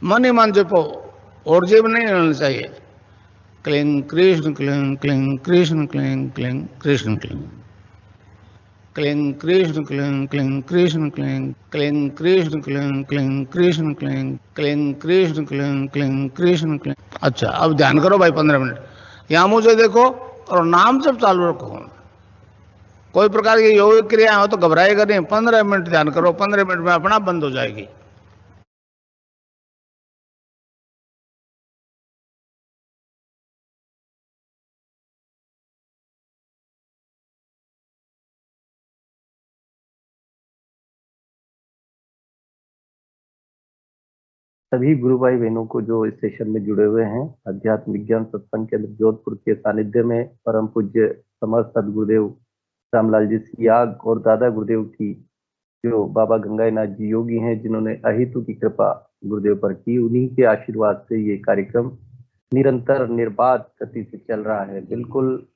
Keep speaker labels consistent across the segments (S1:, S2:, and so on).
S1: मन ही मन जपो, और जेब नहीं रहना चाहिए। Cling Krishna cling cling Krishna cling cling Krishna cling cling Krishna cling cling Krishna cling cling Krishna cling cling Krishna cling cling Krishna cling cling Krishna cling. अच्छा, अब ध्यान करो भाई 15 मिनट। यहां मुझे देखो और नाम जब चालू रखो। कोई प्रकार की योग क्रिया हो तो घबराएगा नहीं। 15 मिनट ध्यान करो, 15 मिनट में अपना बंद हो जाएगी।
S2: सभी गुरु भाई बहनों को जो इस सेशन में जुड़े हुए हैं, अध्यात्म विज्ञान सत्संग केंद्र जोधपुर के सानिध्य में परम पूज्य समर्थ सदगुरुदेव रामलाल जी सियाग और दादा गुरुदेव की जो बाबा गंगानाथ जी योगी हैं, जिन्होंने अहितु की कृपा गुरुदेव पर की, उन्हीं के आशीर्वाद से ये कार्यक्रम निरंतर निर्बाध गति से चल रहा है। बिल्कुल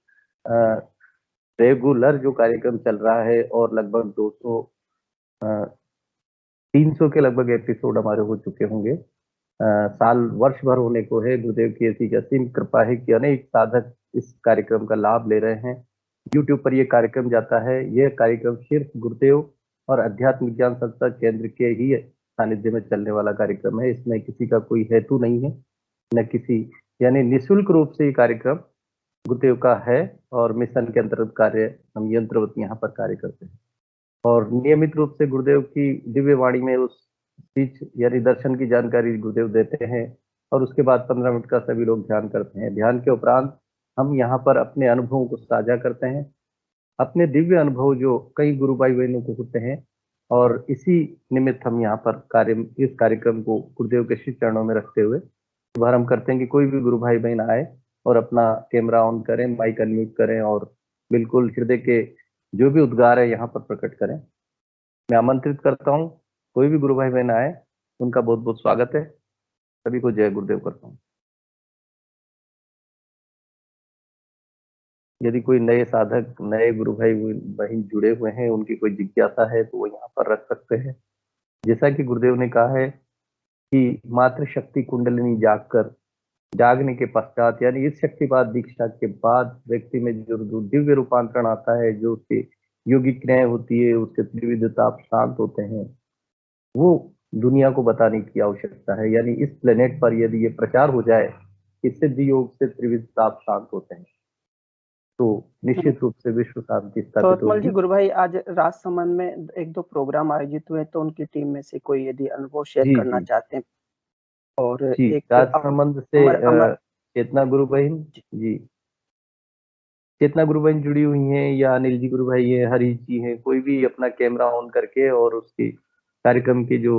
S2: रेगुलर जो कार्यक्रम चल रहा है, और लगभग 200 300 के लगभग एपिसोड हमारे हो चुके होंगे। साल वर्ष भर होने को है। गुरुदेव की ऐसी असीम कृपा है कि अनेक साधक इस कार्यक्रम का लाभ ले रहे हैं। यूट्यूब पर यह कार्यक्रम जाता है। यह कार्यक्रम सिर्फ गुरुदेव और अध्यात्म विज्ञान सत्संग केंद्र के ही सानिध्य में चलने वाला कार्यक्रम है। इसमें किसी का कोई हेतु नहीं है, न किसी, यानी निःशुल्क रूप से ये कार्यक्रम गुरुदेव का है, और मिशन के अंतर्गत कार्य हम यंत्रवत यहाँ पर कार्य करते हैं। और नियमित रूप से गुरुदेव की दिव्य वाणी में उस चीज यानी दर्शन की जानकारी गुरुदेव देते हैं, और उसके बाद 15 मिनट का सभी लोग ध्यान करते हैं। ध्यान के उपरांत हम यहाँ पर अपने अनुभवों को साझा करते हैं, अपने दिव्य अनुभव जो कई गुरु भाई बहनों को होते हैं, और इसी निमित्त हम यहाँ पर इस कार्यक्रम को गुरुदेव के श्री चरणों में रखते हुए शुभारंभ करते हैं कि कोई भी गुरु भाई बहन आए और अपना कैमरा ऑन करें, माइक अनम्यूट करें, और बिल्कुल हृदय के जो भी उद्गार है यहाँ पर प्रकट करें। मैं आमंत्रित करता हूँ, कोई भी गुरु भाई बहन आए, उनका बहुत बहुत स्वागत है। सभी को जय गुरुदेव करता हूँ। यदि कोई नए साधक, नए गुरु भाई बहन जुड़े हुए हैं, उनकी कोई जिज्ञासा है तो वो यहाँ पर रख सकते हैं। जैसा कि गुरुदेव ने कहा है कि मातृ शक्ति कुंडलिनी जागने के पश्चात, यानी इस शक्तिपात दीक्षा के बाद व्यक्ति में जो दिव्य रूपांतरण आता है, जो उसके योगिक क्रियाएं होती है, उसके त्रिविध ताप शांत होते हैं, वो दुनिया को बताने की आवश्यकता है। यानी इस प्लेनेट पर यदि ये प्रचार हो जाए कि सिद्ध योग से त्रिविध ताप शांत होते हैं, तो निश्चित रूप से विश्व शांति
S3: तो
S2: स्थापित
S3: अतमल जी,
S2: होगी।
S3: गुरु भाई आज राजसमंद में 1-2 प्रोग्राम आयोजित हुए, तो उनकी टीम में से कोई यदि अनुभव शेयर
S2: जी
S3: करना
S2: जी
S3: चाहते हैं। और
S2: जी,
S3: एक
S2: राजसमंद से
S3: अमर अमर
S2: चेतना गुरु बहन जी, चेतना गुरु बहन जुड़ी हुई हैं, या अनिल जी गुरु भाई है, हरीश जी हैं, कोई भी अपना कैमरा ऑन करके और उसकी कार्यक्रम की जो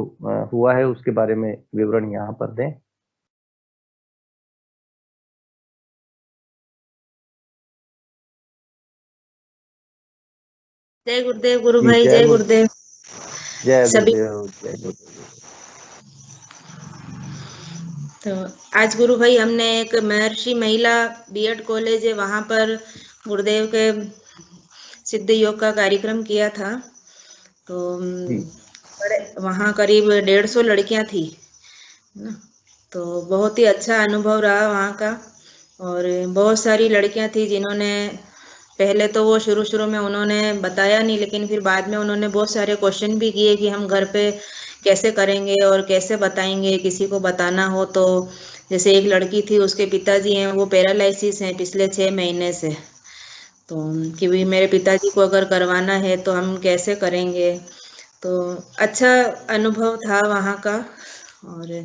S2: हुआ है उसके बारे में विवरण यहाँ पर दें।
S4: जय गुरुदेव गुरु
S2: जी,
S4: भाई, जय गुरुदेव
S2: जय
S4: सभी।
S2: गुरुदेव, जय गुरुदेव।
S4: तो आज गुरु भाई हमने एक महर्षि महिला बीएड कॉलेज है, वहाँ पर गुरुदेव के सिद्ध योग का कार्यक्रम किया था। तो वहाँ करीब 150 लड़कियां थी ना। तो बहुत ही अच्छा अनुभव रहा वहाँ का। और बहुत सारी लड़कियां थी जिन्होंने पहले तो वो शुरू में उन्होंने बताया नहीं, लेकिन फिर बाद में उन्होंने बहुत सारे क्वेश्चन भी किए कि हम घर पे कैसे करेंगे और कैसे बताएंगे किसी को बताना हो तो। जैसे एक लड़की थी, उसके पिताजी हैं वो पैरालिसिस हैं पिछले 6 महीने से, तो कि भी मेरे पिताजी को अगर करवाना है तो हम कैसे करेंगे। तो अच्छा अनुभव था वहाँ का। और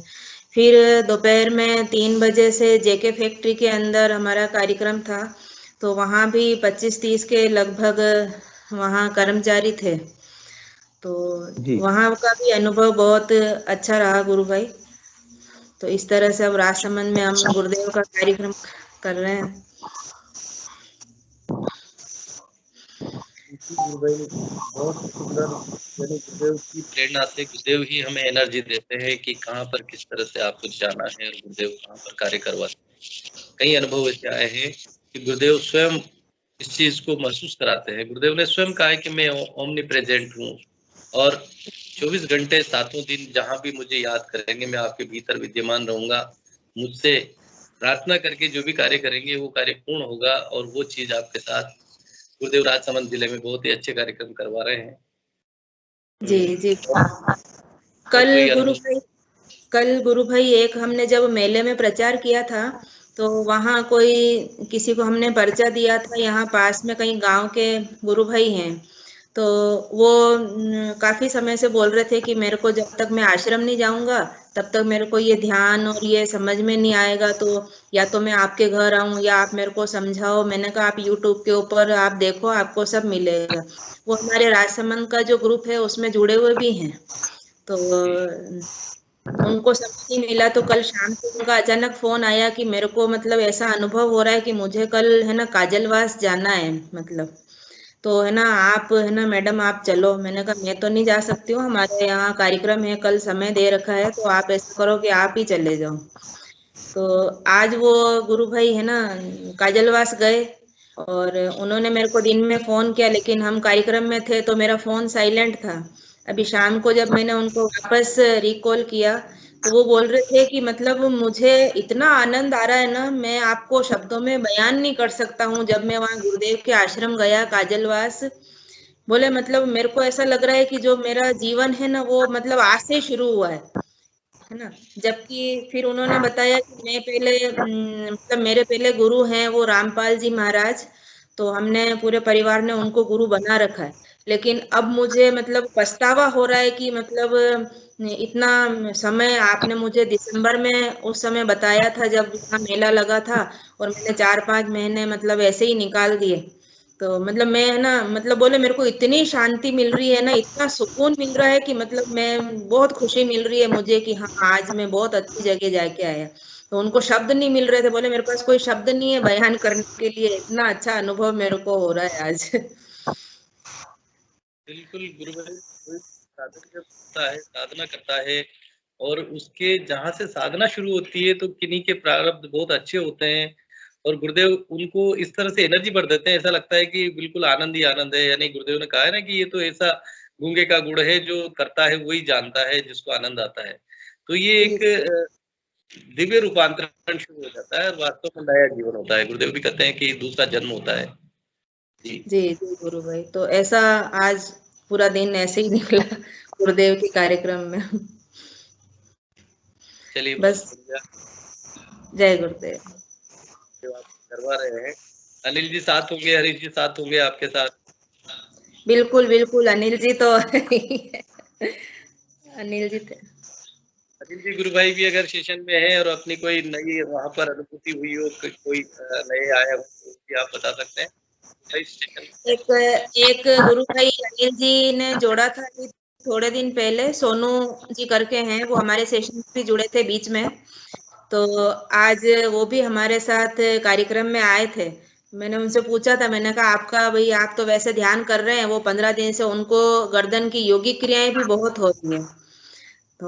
S4: फिर दोपहर में 3 बजे से जेके फैक्ट्री के अंदर हमारा कार्यक्रम था, तो वहाँ भी 25-30 के लगभग वहाँ कर्मचारी थे। तो वहाँ का भी अनुभव बहुत अच्छा रहा गुरु भाई। तो इस तरह से अब राजसमंद में हम गुरुदेव का कार्यक्रम कर रहे हैं।
S2: बहुत सुंदर, यानी गुरुदेव की प्रेरणा से गुरुदेव ही हमें एनर्जी देते हैं कि कहाँ पर किस तरह से आपको जाना है और गुरुदेव कहाँ पर कार्य करवाते हैं। कई अनुभव ऐसे आए हैं कि गुरुदेव स्वयं इस चीज को महसूस कराते हैं। गुरुदेव ने स्वयं कहा है कि मैं ओमनी प्रेजेंट हूँ, और
S5: 24 घंटे सातों दिन जहां भी मुझे याद करेंगे, मैं आपके भीतर विद्यमान रहूंगा। मुझसे प्रार्थना करके जो भी कार्य करेंगे वो कार्य पूर्ण होगा, और वो चीज आपके साथ गुरुदेव राजसमंद जिले में बहुत ही अच्छे कार्यक्रम करवा रहे हैं।
S4: जी जी। कल गुरु भाई एक हमने जब मेले में प्रचार किया था, तो वहाँ कोई किसी को हमने पर्चा दिया था, यहाँ पास में कहीं गांव के गुरु भाई हैं, तो वो काफी समय से बोल रहे थे कि मेरे को जब तक मैं आश्रम नहीं जाऊंगा तब तक मेरे को ये ध्यान और ये समझ में नहीं आएगा, तो या तो मैं आपके घर आऊं या आप मेरे को समझाओ। मैंने कहा आप यूट्यूब के ऊपर आप देखो, आपको सब मिलेगा। वो हमारे राजसमंद का जो ग्रुप है उसमें जुड़े हुए भी हैं, तो उनको समझ नहीं मिला। तो कल शाम को उनका अचानक फोन आया कि मेरे को मतलब ऐसा अनुभव हो रहा है कि मुझे कल है ना काजलवास जाना है, मतलब तो है ना आप है ना मैडम आप चलो। मैंने कहा मैं तो नहीं जा सकती हूँ, हमारे यहाँ कार्यक्रम है, कल समय दे रखा है, तो आप ऐसा करो कि आप ही चले जाओ। तो आज वो गुरु भाई है ना काजलवास गए, और उन्होंने मेरे को दिन में फोन किया, लेकिन हम कार्यक्रम में थे तो मेरा फोन साइलेंट था। अभी शाम को जब मैंने उनको वापस रिकॉल किया, तो वो बोल रहे थे कि मतलब मुझे इतना आनंद आ रहा है ना, मैं आपको शब्दों में बयान नहीं कर सकता हूँ। जब मैं वहां गुरुदेव के आश्रम गया काजलवास, बोले मतलब मेरे को ऐसा लग रहा है कि जो मेरा जीवन है ना वो मतलब आज से शुरू हुआ है ना। जबकि फिर उन्होंने बताया कि मैं पहले मतलब मेरे पहले गुरु हैं वो रामपाल जी महाराज, तो हमने पूरे परिवार ने उनको गुरु बना रखा है। लेकिन अब मुझे मतलब पछतावा हो रहा है कि मतलब इतना समय आपने मुझे दिसंबर में उस समय बताया था जब वहाँ मेला लगा था, और मैंने 4-5 महीने मतलब ऐसे ही निकाल दिए। तो मतलब मैं है ना मतलब बोले मेरे को इतनी शांति मिल रही है ना, इतना सुकून मिल रहा है कि मतलब मैं बहुत खुशी मिल रही है मुझे कि हाँ आज मैं बहुत अच्छी जगह जाके आया। तो उनको शब्द नहीं मिल रहे थे, बोले मेरे पास कोई शब्द नहीं है बयान करने के लिए, इतना अच्छा अनुभव मेरे को हो रहा है आज।
S5: बिल्कुल गुरु भाई, कोई साधक जब करता है, साधना करता है, और उसके जहां से साधना शुरू होती है तो किन्हीं के प्रारब्ध बहुत अच्छे होते हैं, और गुरुदेव उनको इस तरह से एनर्जी भर देते हैं, ऐसा लगता है कि बिल्कुल आनंद ही आनंद है। यानी गुरुदेव ने कहा है ना कि ये तो ऐसा गूंगे का गुड़ है, जो करता है वही जानता है, जिसको आनंद आता है। तो ये एक दिव्य रूपांतरण शुरू हो जाता है, और वास्तव में नया जीवन होता है। गुरुदेव भी कहते हैं कि दूसरा जन्म होता है। जी
S4: जी जी गुरु भाई, तो ऐसा आज पूरा दिन ऐसे ही निकला गुरुदेव के कार्यक्रम में।
S5: चलिए,
S4: बस जय गुरुदेव।
S5: आप करवा रहे हैं। अनिल जी साथ होंगे, हरीश जी साथ होंगे आपके साथ।
S4: बिल्कुल बिल्कुल, अनिल जी तो अनिल जी थे।
S5: अनिल जी गुरु भाई भी अगर सेशन में है और अपनी कोई नई वहां पर अनुभूति हुई हो, कोई नए आया हो, तो भी आप बता सकते हैं।
S4: एक गुरु भाई अनिल जी ने जोड़ा था अभी थोड़े दिन पहले, सोनू जी करके हैं, वो हमारे सेशन भी जुड़े थे बीच में। तो आज वो भी हमारे साथ कार्यक्रम में आए थे। मैंने उनसे पूछा था, मैंने कहा आपका भाई आप तो वैसे ध्यान कर रहे हैं, वो 15 दिन से उनको गर्दन की योगिक क्रियाएं भी बहुत हो रही है। तो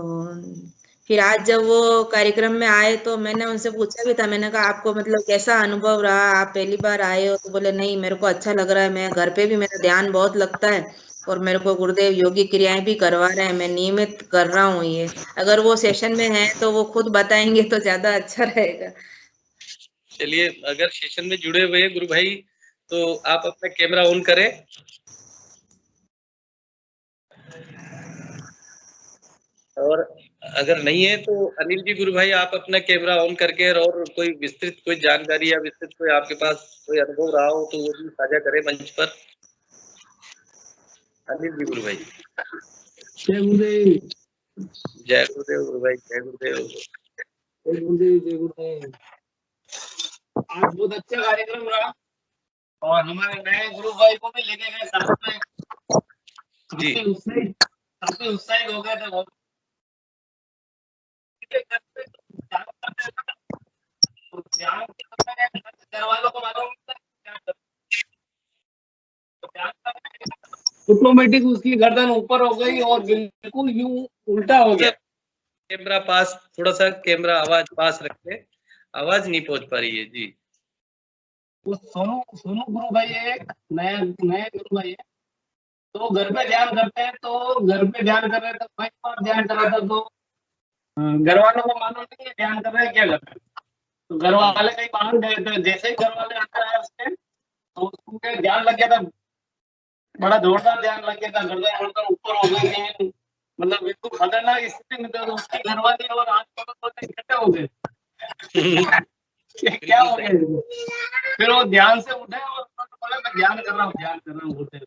S4: फिर आज जब वो कार्यक्रम में आए तो मैंने उनसे पूछा भी था, मैंने कहा आपको मतलब कैसा अनुभव रहा, आप पहली बार आए हो? तो बोले नहीं मेरे को अच्छा लग रहा है, मैं घर पे भी मेरा ध्यान बहुत लगता है, और मेरे को गुरुदेव योगी क्रियाएं भी करवा रहे हैं, मैं नियमित कर रहा हूँ ये। अगर वो सेशन में है तो वो खुद बताएंगे तो ज्यादा अच्छा रहेगा।
S5: चलिए, अगर सेशन में जुड़े हुए हैं गुरु भाई, तो आप अपना कैमरा ऑन करें। और अगर नहीं है तो अनिल जी गुरु भाई आप अपना कैमरा ऑन करके और कोई विस्तृत कोई जानकारी या विस्तृत कोई आपके पास कोई अनुभव रहा हो तो वो भी साझा करें मंच पर। अनिल जी गुरु भाई।
S6: जय गुरुदेव।
S5: जय गुरुदेव गुरु भाई, जय गुरुदेव।
S6: जय गुरुदेव, जय गुरुदेव। आज बहुत अच्छा कार्यक्रम रहा, और हमारे नए गुरु भाई को भी लेके गए साथ में।
S5: जी
S6: काफी उत्साहित हो गए थे बहुत। घर वालों को मालूम ऑटोमेटिक उसकी गर्दन ऊपर हो गई और बिल्कुल यूं उल्टा हो गया।
S5: कैमरा पास, थोड़ा सा कैमरा आवाज पास रखे, आवाज नहीं पहुंच पा रही है जी।
S6: वो सोनू गुरु भाई है, नया गुरु भाई है, तो घर पे ध्यान करते हैं, तो घर पे ध्यान कर रहे थे, कई बार ध्यान कर रहा था, तो घर वालों को मालूम नहीं है ध्यान कर रहे हैं क्या कर रहे हैं। तो घर वाले कहीं बाहर गए थे, जैसे ही घर वाले अंदर आए उसके, तो उसको ध्यान लग गया था, बड़ा जोरदार ध्यान लग गया था, गर्दन वर्दन ऊपर हो गई थी, मतलब बिल्कुल खतरनाक स्थिति में था। तो उसकी घरवाली और आस पड़ोस इकट्ठे हो गए क्या हो गया। फिर वो ध्यान से उठे और बोला मैं ध्यान कर रहा हूँ बोलते।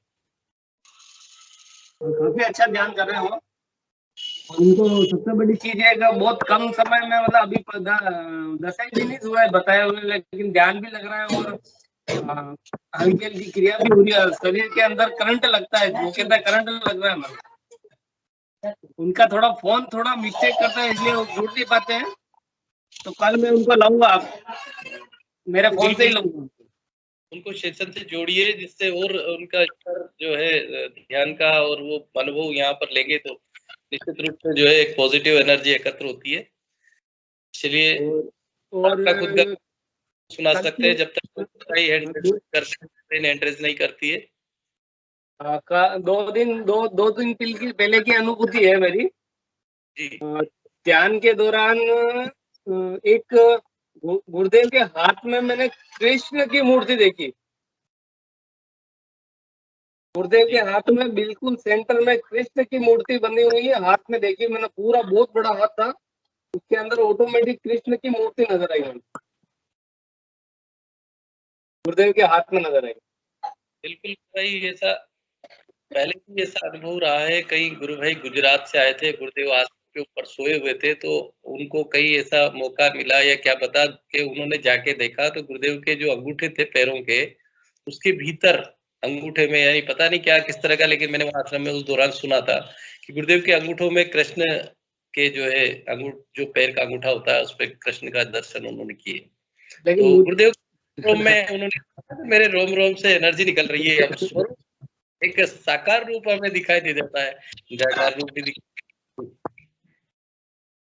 S6: काफी अच्छा ध्यान कर रहे हो। उनको सबसे बड़ी चीज है कि बहुत कम समय में, मतलब अभी 10 दिन ही हुआ है बताए हुए, लेकिन ध्यान भी लग रहा है और हल्की हल्की क्रिया भी हो रही है, शरीर के अंदर करंट लगता है, वो कहता है करंट लग रहा है हमारा। उनका थोड़ा फोन थोड़ा मिस्टेक करता है, इसलिए वो जुड़ नहीं पाते हैं। तो कल मैं उनको लाऊंगा, आप मेरे फोन से ही लाऊंगा।
S5: उनको सेशन से जोड़िए, जिससे और उनका स्तर जो है ध्यान का और वो अनुभव यहाँ पर लेंगे तो निश्चित रूप से जो है एक पॉजिटिव एनर्जी एकत्र होती है। चलिए, और खुद का सुना सकते हैं, जब तक एंट्रेस नहीं करती है।
S6: दो दिन पहले की अनुभूति है मेरी। ध्यान के दौरान एक गुरुदेव के हाथ में मैंने कृष्ण की मूर्ति देखी। गुरुदेव के हाथ में बिल्कुल सेंटर में कृष्ण की मूर्ति बनी हुई है, हाथ में देखी मैंने, पूरा बहुत बड़ा हाथ था, उसके अंदर ऑटोमेटिक कृष्ण की मूर्ति नजर आई मुझे, गुरुदेव के हाथ में नजर आई।
S5: बिल्कुल भाई, ऐसा पहले भी ऐसा अनुभव रहा है। कई गुरु भाई गुजरात से आए थे, गुरुदेव आश्रम के ऊपर सोए हुए थे, तो उनको कहीं ऐसा मौका मिला या क्या पता कि उन्होंने जाके देखा तो गुरुदेव के जो अंगूठे थे पैरों के, उसके भीतर अंगूठे में, यानी पता नहीं क्या किस तरह का, लेकिन मैंने वहां आश्रम में उस दौरान सुना था कि गुरुदेव के अंगूठों में कृष्ण के जो है जो पैर का अंगूठा होता है उस पर कृष्ण का दर्शन उन्होंने किए। तो गुरुदेव रोम में उन्होंने मेरे रोम रोम से एनर्जी निकल रही है, अब स्वरूप एक साकार रूप हमें दिखाई दे जाता है, निराकार रूप भी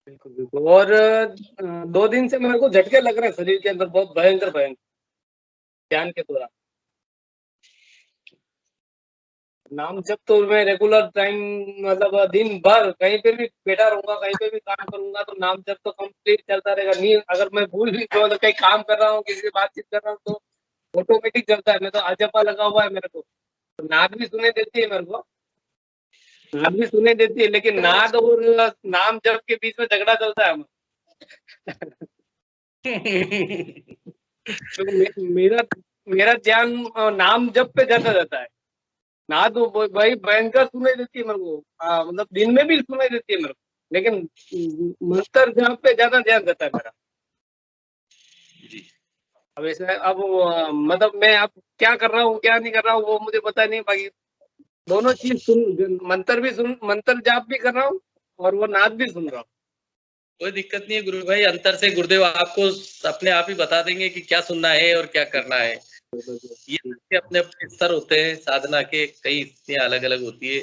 S6: बिल्कुल। और 2 दिन से मेरे को झटके लग रहे हैं शरीर के अंदर, बहुत भयंकर ध्यान के दौरान। नाम जब तो मैं रेगुलर टाइम, मतलब दिन भर कहीं पे भी बैठा रहूंगा, कहीं पे भी काम करूंगा, तो नाम जब तो कंप्लीट चलता रहेगा। नहीं अगर मैं भूल भी तो कहीं काम कर रहा हूँ, किसी से बातचीत कर रहा हूँ, तो ऑटोमेटिक चलता है। मैं तो अजपा लगा हुआ है मेरे को, तो नाद भी सुने देती है मेरे को, नाद भी सुने देती है, लेकिन नाद और नाम जप के बीच में झगड़ा चलता है तो मेरा ध्यान नाम जप पे ज्यादा रहता है। नाद भाई भयंकर सुनाई देती है मेरे को, मतलब दिन में भी सुनाई देती है मेरे को, लेकिन मंत्र जाप पे ज्यादा ध्यान रहता है मेरा। अब ऐसा, अब मतलब मैं अब क्या कर रहा हूँ क्या नहीं कर रहा हूँ वो मुझे पता नहीं, बाकी दोनों चीज मंत्र जाप भी कर रहा हूँ और वो नाद भी सुन रहा हूँ।
S5: कोई दिक्कत नहीं है गुरु भाई, अंतर से गुरुदेव आपको अपने आप ही बता देंगे कि क्या सुनना है और क्या करना है। ये अपने अपने स्तर होते हैं साधना के, कई स्थितियां अलग अलग होती है।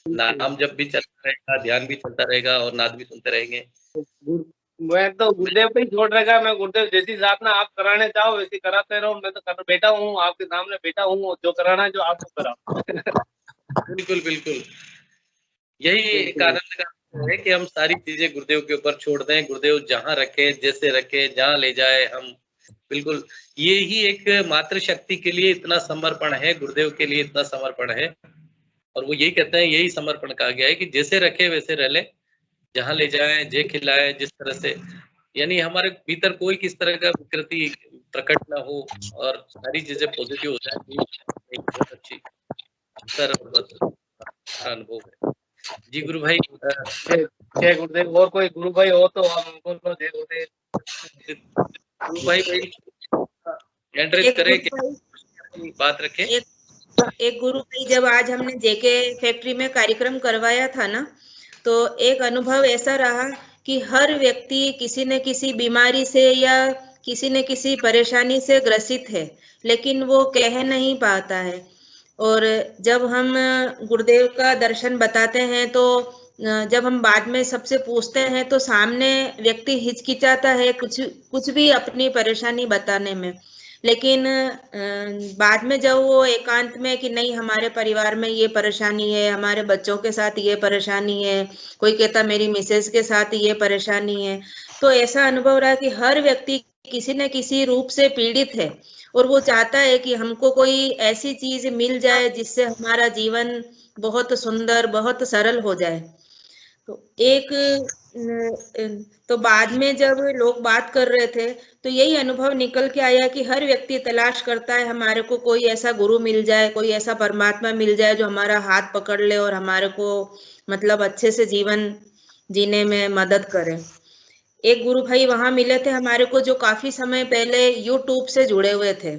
S5: नाम जब भी चलता रहेगा, ध्यान भी चलता रहेगा और नाद भी सुनते रहेंगे।
S6: मैं तो गुरुदेव पे ही छोड़ रहेगा, मैं गुरुदेव जैसी साधना आप कराने चाहो वैसी कराते रहो, मैं तो कर बैठा हूँ, आपके सामने बैठा हूँ, जो कराना है जो आपको कराओ।
S5: बिल्कुल बिल्कुल, यही एक आनंद का है कि हम सारी चीजें गुरुदेव के ऊपर छोड़ दें, गुरुदेव जहाँ रखे, जैसे रखे, जहाँ ले जाए हम बिल्कुल, ये ही एक मातृशक्ति के लिए इतना समर्पण है, गुरुदेव के लिए इतना समर्पण है। और वो यही कहते हैं, यही समर्पण कहा गया है कि जैसे रखे वैसे रह ले, जहाँ ले जाए, जे खिलाए, जिस तरह से, यानी हमारे भीतर कोई किस तरह का विकृति प्रकट ना हो और सारी चीजें पॉजिटिव हो जाए, एक बहुत अच्छी अनुभव है। जी गुरु भाई,
S6: जय गुरुदेव। और कोई गुरु भाई हो तो हम उनको जय गुरुदेव।
S5: गुरु भाई एड्रेस करें, बात रखें।
S4: एक गुरु भाई, जब आज हमने जेके फैक्ट्री में कार्यक्रम करवाया था ना, तो एक अनुभव ऐसा रहा कि हर व्यक्ति किसी न किसी बीमारी से या किसी न किसी परेशानी से ग्रसित है, लेकिन वो कह नहीं पाता है। और जब हम गुरुदेव का दर्शन बताते हैं, तो जब हम बाद में सबसे पूछते हैं तो सामने व्यक्ति हिचकिचाता है कुछ भी अपनी परेशानी बताने में। लेकिन बाद में जब वो एकांत में कि नहीं हमारे परिवार में ये परेशानी है, हमारे बच्चों के साथ ये परेशानी है, कोई कहता मेरी मिसेज के साथ ये परेशानी है, तो ऐसा अनुभव रहा कि हर व्यक्ति किसी न किसी रूप से पीड़ित है और वो चाहता है कि हमको कोई ऐसी चीज मिल जाए जिससे हमारा जीवन बहुत सुंदर, बहुत सरल हो जाए। तो तो बाद में जब लोग बात कर रहे थे तो यही अनुभव निकल के आया कि हर व्यक्ति तलाश करता है हमारे को कोई ऐसा गुरु मिल जाए, कोई ऐसा परमात्मा मिल जाए जो हमारा हाथ पकड़ ले और हमारे को मतलब अच्छे से जीवन जीने में मदद करे। एक गुरु भाई वहां मिले थे हमारे को जो काफी समय पहले यूट्यूब से जुड़े हुए थे।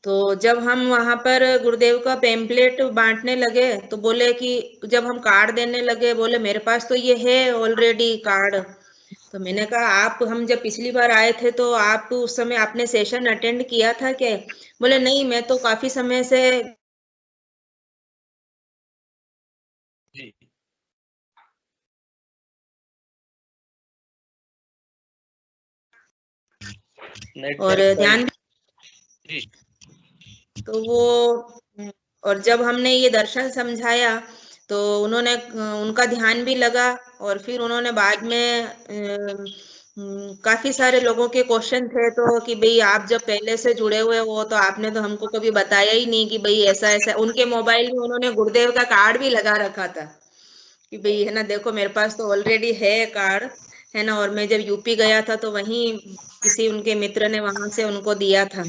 S4: तो जब हम वहां पर गुरुदेव का पेम्पलेट बांटने लगे तो बोले कि जब हम कार्ड देने लगे बोले मेरे पास तो ये है ऑलरेडी कार्ड। तो मैंने कहा आप, हम जब पिछली बार आए थे तो आप उस समय आपने सेशन अटेंड किया था क्या? बोले नहीं, मैं तो काफी समय से
S5: जी
S4: और ध्यान
S5: जी।
S4: तो वो और जब हमने ये दर्शन समझाया तो उन्होंने उनका ध्यान भी लगा और फिर उन्होंने बाद में काफी सारे लोगों के क्वेश्चन थे तो कि भाई आप जब पहले से जुड़े हुए हो तो आपने तो हमको कभी बताया ही नहीं कि भाई ऐसा ऐसा। उनके मोबाइल में उन्होंने गुरुदेव का कार्ड भी लगा रखा था कि भाई है ना देखो मेरे पास तो ऑलरेडी है कार्ड, है ना। और मैं जब यूपी गया था तो वहीं किसी उनके मित्र ने वहां से उनको दिया था।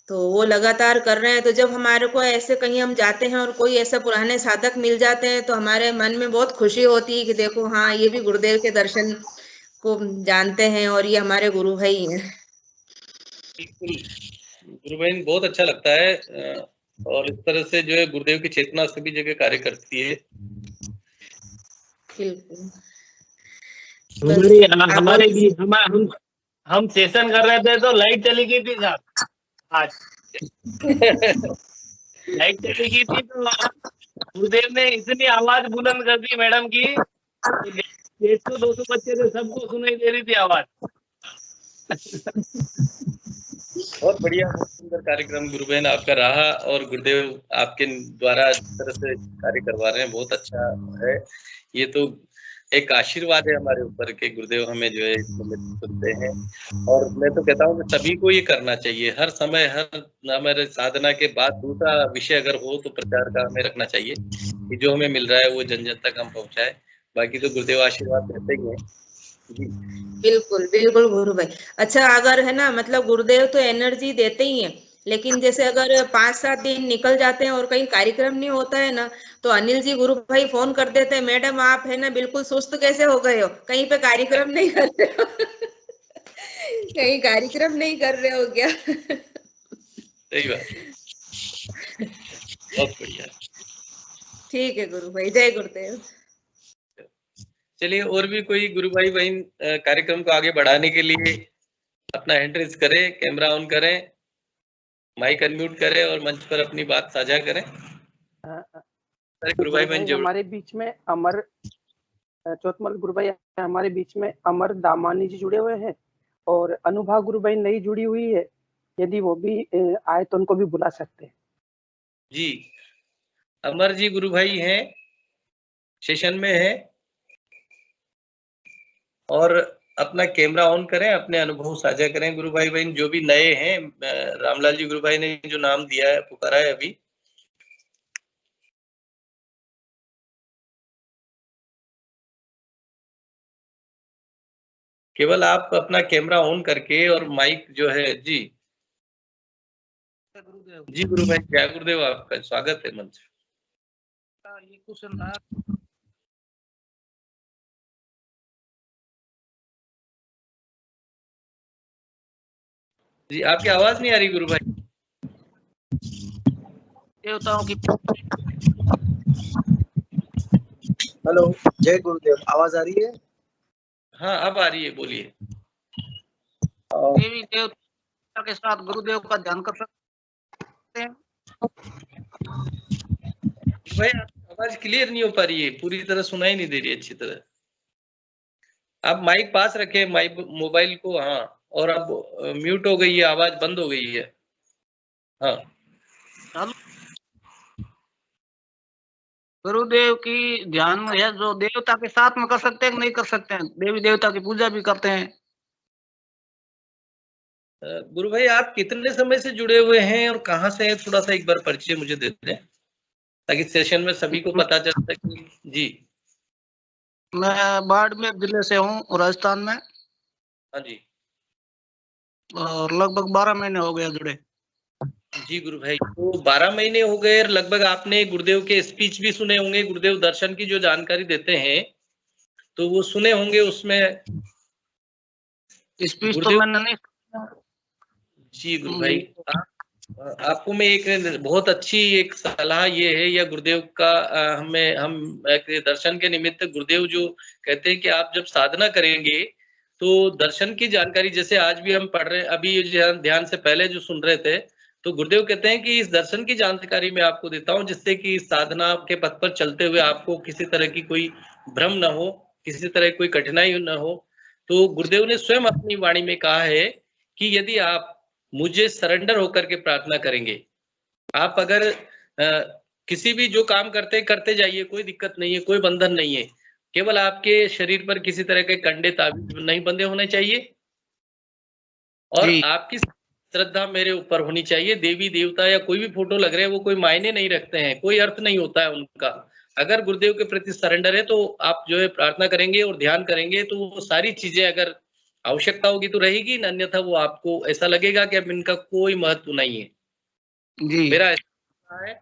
S4: तो वो लगातार कर रहे हैं। तो जब हमारे को ऐसे कहीं हम जाते हैं और कोई ऐसा पुराने साधक मिल जाते हैं तो हमारे मन में बहुत खुशी होती है कि देखो हाँ ये भी गुरुदेव के दर्शन को जानते हैं और ये हमारे गुरु भाई हैं।
S5: बिल्कुल, गुरु भाई बहुत अच्छा लगता है और इस तरह से जो है गुरुदेव की चेतना सभी जगह कार्य करती है।
S4: बिल्कुल।
S6: हमारे भी हम सेशन कर रहे थे तो लाइट चली गई थी साहब आज। लाइट चली गई थी तो गुरुदेव ने इतनी आवाज बुलंद कर दी मैडम की, 150-200 बच्चे थे सबको सुनाई दे रही थी आवाज।
S5: बहुत बढ़िया, बहुत सुंदर कार्यक्रम गुरु बहन आपका रहा और गुरुदेव आपके द्वारा जिस तरह से कार्य करवा रहे हैं बहुत अच्छा है। ये तो एक आशीर्वाद है हमारे ऊपर के गुरुदेव हमें जो है सुनते हैं और मैं तो कहता हूँ कि सभी को ये करना चाहिए हर समय। हर हमारे साधना के बाद दूसरा विषय अगर हो तो प्रचार का हमें रखना चाहिए कि जो हमें मिल रहा है वो जन जन तक हम पहुंचाए। बाकी तो गुरुदेव आशीर्वाद देते ही हैं।
S4: बिल्कुल बिल्कुल गुरु भाई। अच्छा अगर है ना मतलब गुरुदेव तो एनर्जी देते ही हैं, लेकिन जैसे अगर 5-7 दिन निकल जाते हैं और कहीं कार्यक्रम नहीं होता है ना तो अनिल जी गुरु भाई फोन कर देते हैं, मैडम आप है ना बिल्कुल सुस्त कैसे हो गए हो, कहीं पे कार्यक्रम नहीं कर रहे हो कहीं कार्यक्रम नहीं कर रहे हो क्या?
S5: सही बात, बहुत बढ़िया।
S4: ठीक है गुरु भाई, जय गुरुदेव।
S5: चलिए और भी कोई गुरु भाई बहन कार्यक्रम को आगे बढ़ाने के लिए अपना हैंड रेज करें, कैमरा ऑन करें, माइक अनम्यूट करें और मंच पर अपनी बात साझा करें। गुरु भाई बहन
S3: हमारे बीच में अमर चौथमल गुरु भाई हमारे बीच में अमर दामानी जी जुड़े हुए हैं और अनुभा गुरु भाई नई जुड़ी हुई है, यदि वो भी आए तो उनको भी बुला सकते हैं।
S5: जी अमर जी गुरु भाई हैं, सेशन में है और अपना कैमरा ऑन करें, अपने अनुभव साझा करें। गुरु भाई बहन जो भी नए हैं, रामलाल जी गुरु भाई ने जो नाम दिया है पुकारा है अभी, केवल आप अपना कैमरा ऑन करके और माइक जो है जी जी गुरु भाई जय गुरुदेव, आपका स्वागत है मंच।
S6: ये क्वेश्चन था
S5: जी, आपकी आवाज नहीं आ रही गुरु भाई।
S6: देवताओं की
S7: हेलो, जय गुरुदेव, आवाज आ रही है?
S5: हाँ अब आ रही है, बोलिए।
S6: देवी देवता के साथ गुरुदेव का ध्यान कर सकते हैं।
S5: भाई आपकी आवाज क्लियर नहीं हो पा रही है, पूरी तरह सुनाई नहीं दे रही अच्छी तरह। आप माइक पास रखें, माइक मोबाइल को। हाँ और अब म्यूट हो गई है, आवाज बंद हो गई है। हाँ
S1: गुरुदेव की ध्यान में है जो देवता के साथ में कर सकते हैं कि नहीं कर सकते हैं? देवी देवता की पूजा भी करते हैं।
S5: गुरु भाई आप कितने समय से जुड़े हुए हैं और कहाँ से हैं, थोड़ा सा एक बार परिचय मुझे दे दें ताकि सेशन में सभी को पता चल सके। जी
S1: मैं बाड़मेर जिले से हूँ, राजस्थान में,
S5: हाँ जी
S1: और लगभग 12 महीने हो गए जुड़े।
S5: जी गुरु भाई, तो 12 महीने हो गए और लगभग आपने गुरुदेव के स्पीच भी सुने होंगे, गुरुदेव दर्शन की जो जानकारी देते हैं तो वो सुने होंगे। उसमें
S1: स्पीच तो
S5: गुरुदेव
S1: मैंने नहीं।
S5: जी गुरु भाई, आपको मैं एक बहुत अच्छी एक सलाह ये है, या गुरुदेव का हम एक दर्शन के निमित्त गुरुदेव जो कहते हैं कि आप जब साधना करेंगे तो दर्शन की जानकारी, जैसे आज भी हम पढ़ रहे हैं, अभी ध्यान से पहले जो सुन रहे थे, तो गुरुदेव कहते हैं कि इस दर्शन की जानकारी मैं आपको देता हूँ जिससे कि साधना के पथ पर चलते हुए आपको किसी तरह की कोई भ्रम न हो, किसी तरह कोई कठिनाई न हो। तो गुरुदेव ने स्वयं अपनी वाणी में कहा है कि यदि आप मुझे सरेंडर होकर के प्रार्थना करेंगे, आप अगर किसी भी जो काम करते जाइए, कोई दिक्कत नहीं है, कोई बंधन नहीं है, केवल आपके शरीर पर किसी तरह के कंडे ताबीज नहीं बंधे होने चाहिए और आपकी श्रद्धा मेरे ऊपर होनी चाहिए। देवी देवता या कोई भी फोटो लग रहे हैं वो कोई मायने नहीं रखते हैं, कोई अर्थ नहीं होता है उनका। अगर गुरुदेव के प्रति सरेंडर है तो आप जो है प्रार्थना करेंगे और ध्यान करेंगे तो वो सारी चीजें अगर आवश्यकता होगी तो रहेगी, अन्यथा वो आपको ऐसा लगेगा कि अब इनका कोई महत्व नहीं है।
S1: जी
S5: मेरा ऐसा है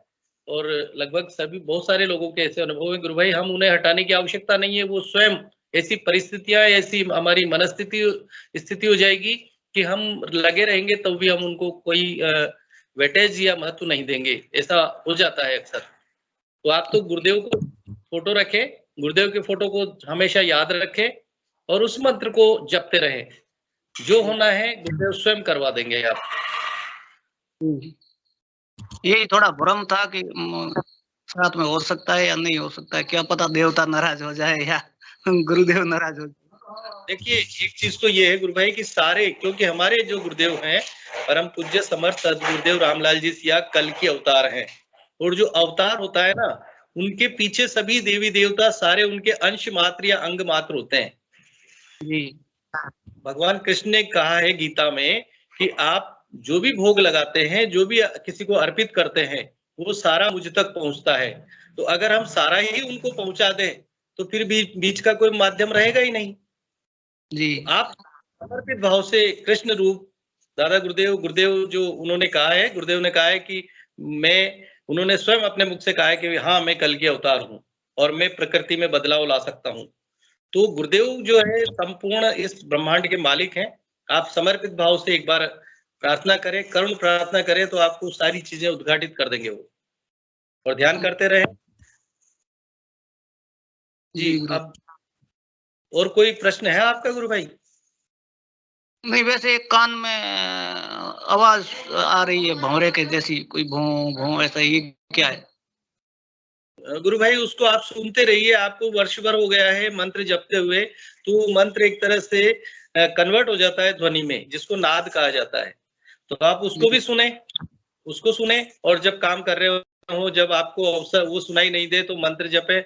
S5: और लगभग सभी बहुत सारे लोगों के ऐसे अनुभव है गुरु भाई, हम उन्हें हटाने की आवश्यकता नहीं है। वो स्वयं ऐसी परिस्थितियां, ऐसी हमारी स्थिति हो जाएगी कि हम लगे रहेंगे तो भी हम उनको कोई वेटेज या महत्व नहीं देंगे, ऐसा हो जाता है अक्सर। तो आप तो गुरुदेव को फोटो रखें, गुरुदेव के फोटो को हमेशा याद रखें और उस मंत्र को जपते रहें। जो होना है गुरुदेव स्वयं करवा देंगे आप।
S1: यही थोड़ा भ्रम था कि साथ में हो सकता है या नहीं हो सकता है, क्या पता देवता नाराज हो जाए या गुरुदेव नाराज हो जाए।
S5: देखिए एक चीज तो ये है गुरु भाई कि सारे, क्योंकि हमारे जो गुरुदेव हैं परम पूज्य समर्थ सदगुरुदेव रामलाल जी सिया कल के अवतार हैं, और जो अवतार होता है ना उनके पीछे सभी देवी देवता सारे उनके अंश मात्र या अंग मात्र होते हैं।
S1: जी
S5: भगवान कृष्ण ने कहा है गीता में कि आप जो भी भोग लगाते हैं, जो भी किसी को अर्पित करते हैं, वो सारा मुझ तक पहुंचता है। तो अगर हम सारा ही उनको पहुंचा दें तो फिर बीच का कोई माध्यम रहेगा ही नहीं।
S1: जी
S5: आप समर्पित भाव से कृष्ण रूप दादा गुरुदेव जो उन्होंने कहा है, गुरुदेव ने कहा है कि उन्होंने स्वयं अपने मुख से कहा है कि हाँ मैं कल के अवतार हूँ और मैं प्रकृति में बदलाव ला सकता हूँ। तो गुरुदेव जो है संपूर्ण इस ब्रह्मांड के मालिक हैं। आप समर्पित भाव से एक बार प्रार्थना करें, करुण प्रार्थना करें तो आपको सारी चीजें उद्घाटित कर देंगे वो, और ध्यान करते रहें। जी अब और कोई प्रश्न है आपका गुरु भाई?
S1: नहीं, वैसे एक कान में आवाज आ रही है भौरे के जैसी, कोई भों भों ऐसा, ये क्या है?
S5: गुरु भाई उसको आप सुनते रहिए, आपको वर्ष भर हो गया है मंत्र जपते हुए, तो मंत्र एक तरह से कन्वर्ट हो जाता है ध्वनि में, जिसको नाद कहा जाता है। तो आप उसको भी सुने और जब काम कर रहे हो, जब आपको अवसर वो सुनाई नहीं दे तो मंत्र जपे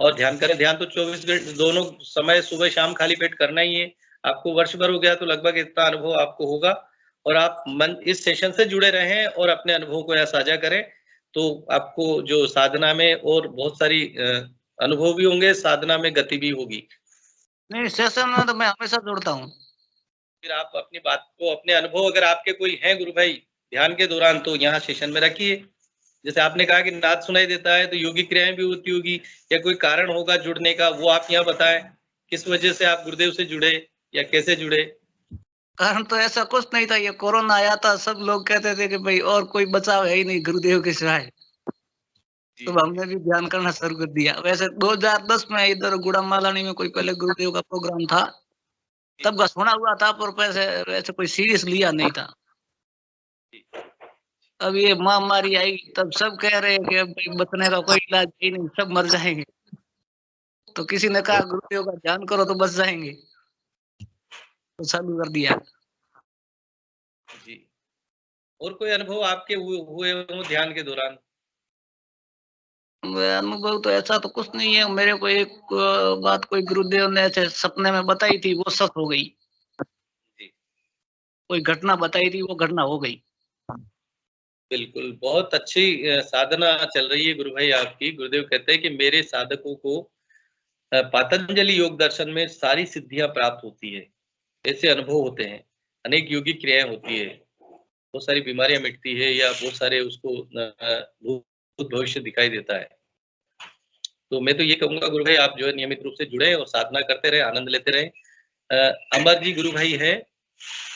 S5: और ध्यान करें। ध्यान तो 24 घंटे दोनों समय सुबह शाम खाली पेट करना ही है। आपको वर्ष भर हो गया तो लगभग इतना अनुभव आपको होगा, और आप इस सेशन से जुड़े रहें और अपने अनुभव को यहाँ साझा करें तो आपको जो साधना में और बहुत सारी अनुभव भी होंगे, साधना में गति भी होगी।
S1: नहीं, सेशन में तो मैं हमेशा जुड़ता हूँ।
S5: फिर आप अपनी बात को, अपने अनुभव अगर आपके कोई हैं गुरु भाई ध्यान के दौरान, तो यहाँ सेशन में रखिए। जैसे आपने कहा कि नाद सुनाई देता है तो योगिक क्रियाएं भी होती होगी, या कोई कारण होगा जुड़ने का, वो आप यहाँ बताएं। किस वजह से आप गुरुदेव से जुड़े या कैसे जुड़े?
S1: कारण तो ऐसा कुछ नहीं था, ये कोरोना आया था, सब लोग कहते थे कि भाई और कोई बचाव है ही नहीं गुरुदेव के सिवाय, तो हमने भी ध्यान करना शुरू कर दिया। वैसे 2010 में इधर गुड़ामालानी में कोई पहले गुरुदेव का प्रोग्राम था, तब का सुना हुआ था, पर वैसे कोई सीरियस लिया नहीं था। अब ये महामारी आई तब सब कह रहे हैं कि अब बचने का कोई इलाज ही नहीं, सब मर जाएंगे। तो किसी ने कहा गुरुदेव का ध्यान करो तो बच जाएंगे।
S6: तो चालू कर दिया।
S5: जी। और कोई अनुभव आपके हुए हो ध्यान के दौरान?
S6: अनुभव तो ऐसा तो कुछ नहीं है, मेरे को एक बात कोई गुरुदेव ने ऐसे सपने में बताई थी, वो सच हो गई।
S5: जी।
S6: कोई घटना बताई थी, वो घटना हो गई।
S5: बिल्कुल, बहुत अच्छी साधना चल रही है गुरु भाई आपकी। गुरुदेव कहते हैं कि मेरे साधकों को पातंजलि योग दर्शन में सारी सिद्धियां प्राप्त होती है, ऐसे अनुभव होते हैं, अनेक योगिक क्रियाएं होती है, बहुत सारी बीमारियां मिटती है या बहुत सारे उसको भूत भविष्य दिखाई देता है। तो मैं तो ये कहूंगा गुरु भाई आप जो है नियमित रूप से जुड़े और साधना करते रहे, आनंद लेते रहे। अमर जी गुरु भाई है,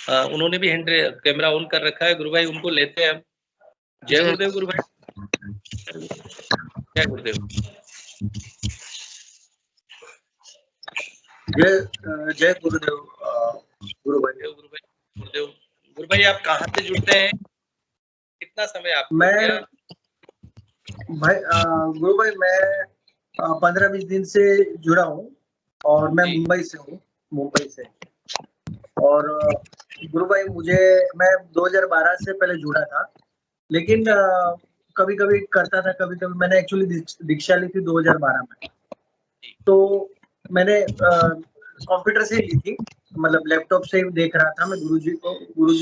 S5: उन्होंने भी हैंड कैमरा ऑन कर रखा है। गुरु भाई उनको लेते हैं हम। जय गुरुदेव गुरु भाई। जय गुरुदेव।
S7: जय गुरुदेव गुरु भाई।
S5: जय गुरु भाई। गुरुदेव गुरु भाई आप कहाँ से जुड़ते हैं, कितना समय आपको
S7: मैं
S5: हो गया?
S7: भाई गुरु भाई मैं 15-20 दिन से जुड़ा हूँ और मैं
S5: जी।
S7: मुंबई से हूँ, मुंबई से। और गुरु भाई मैं 2012 से पहले जुड़ा था, लेकिन कभी कभी करता था, कभी कभी मैंने एक्चुअली दीक्षा ली थी 2012 में। तो मैंने कंप्यूटर से ली थी, मतलब लैपटॉप से ही देख रहा था मैं गुरुजी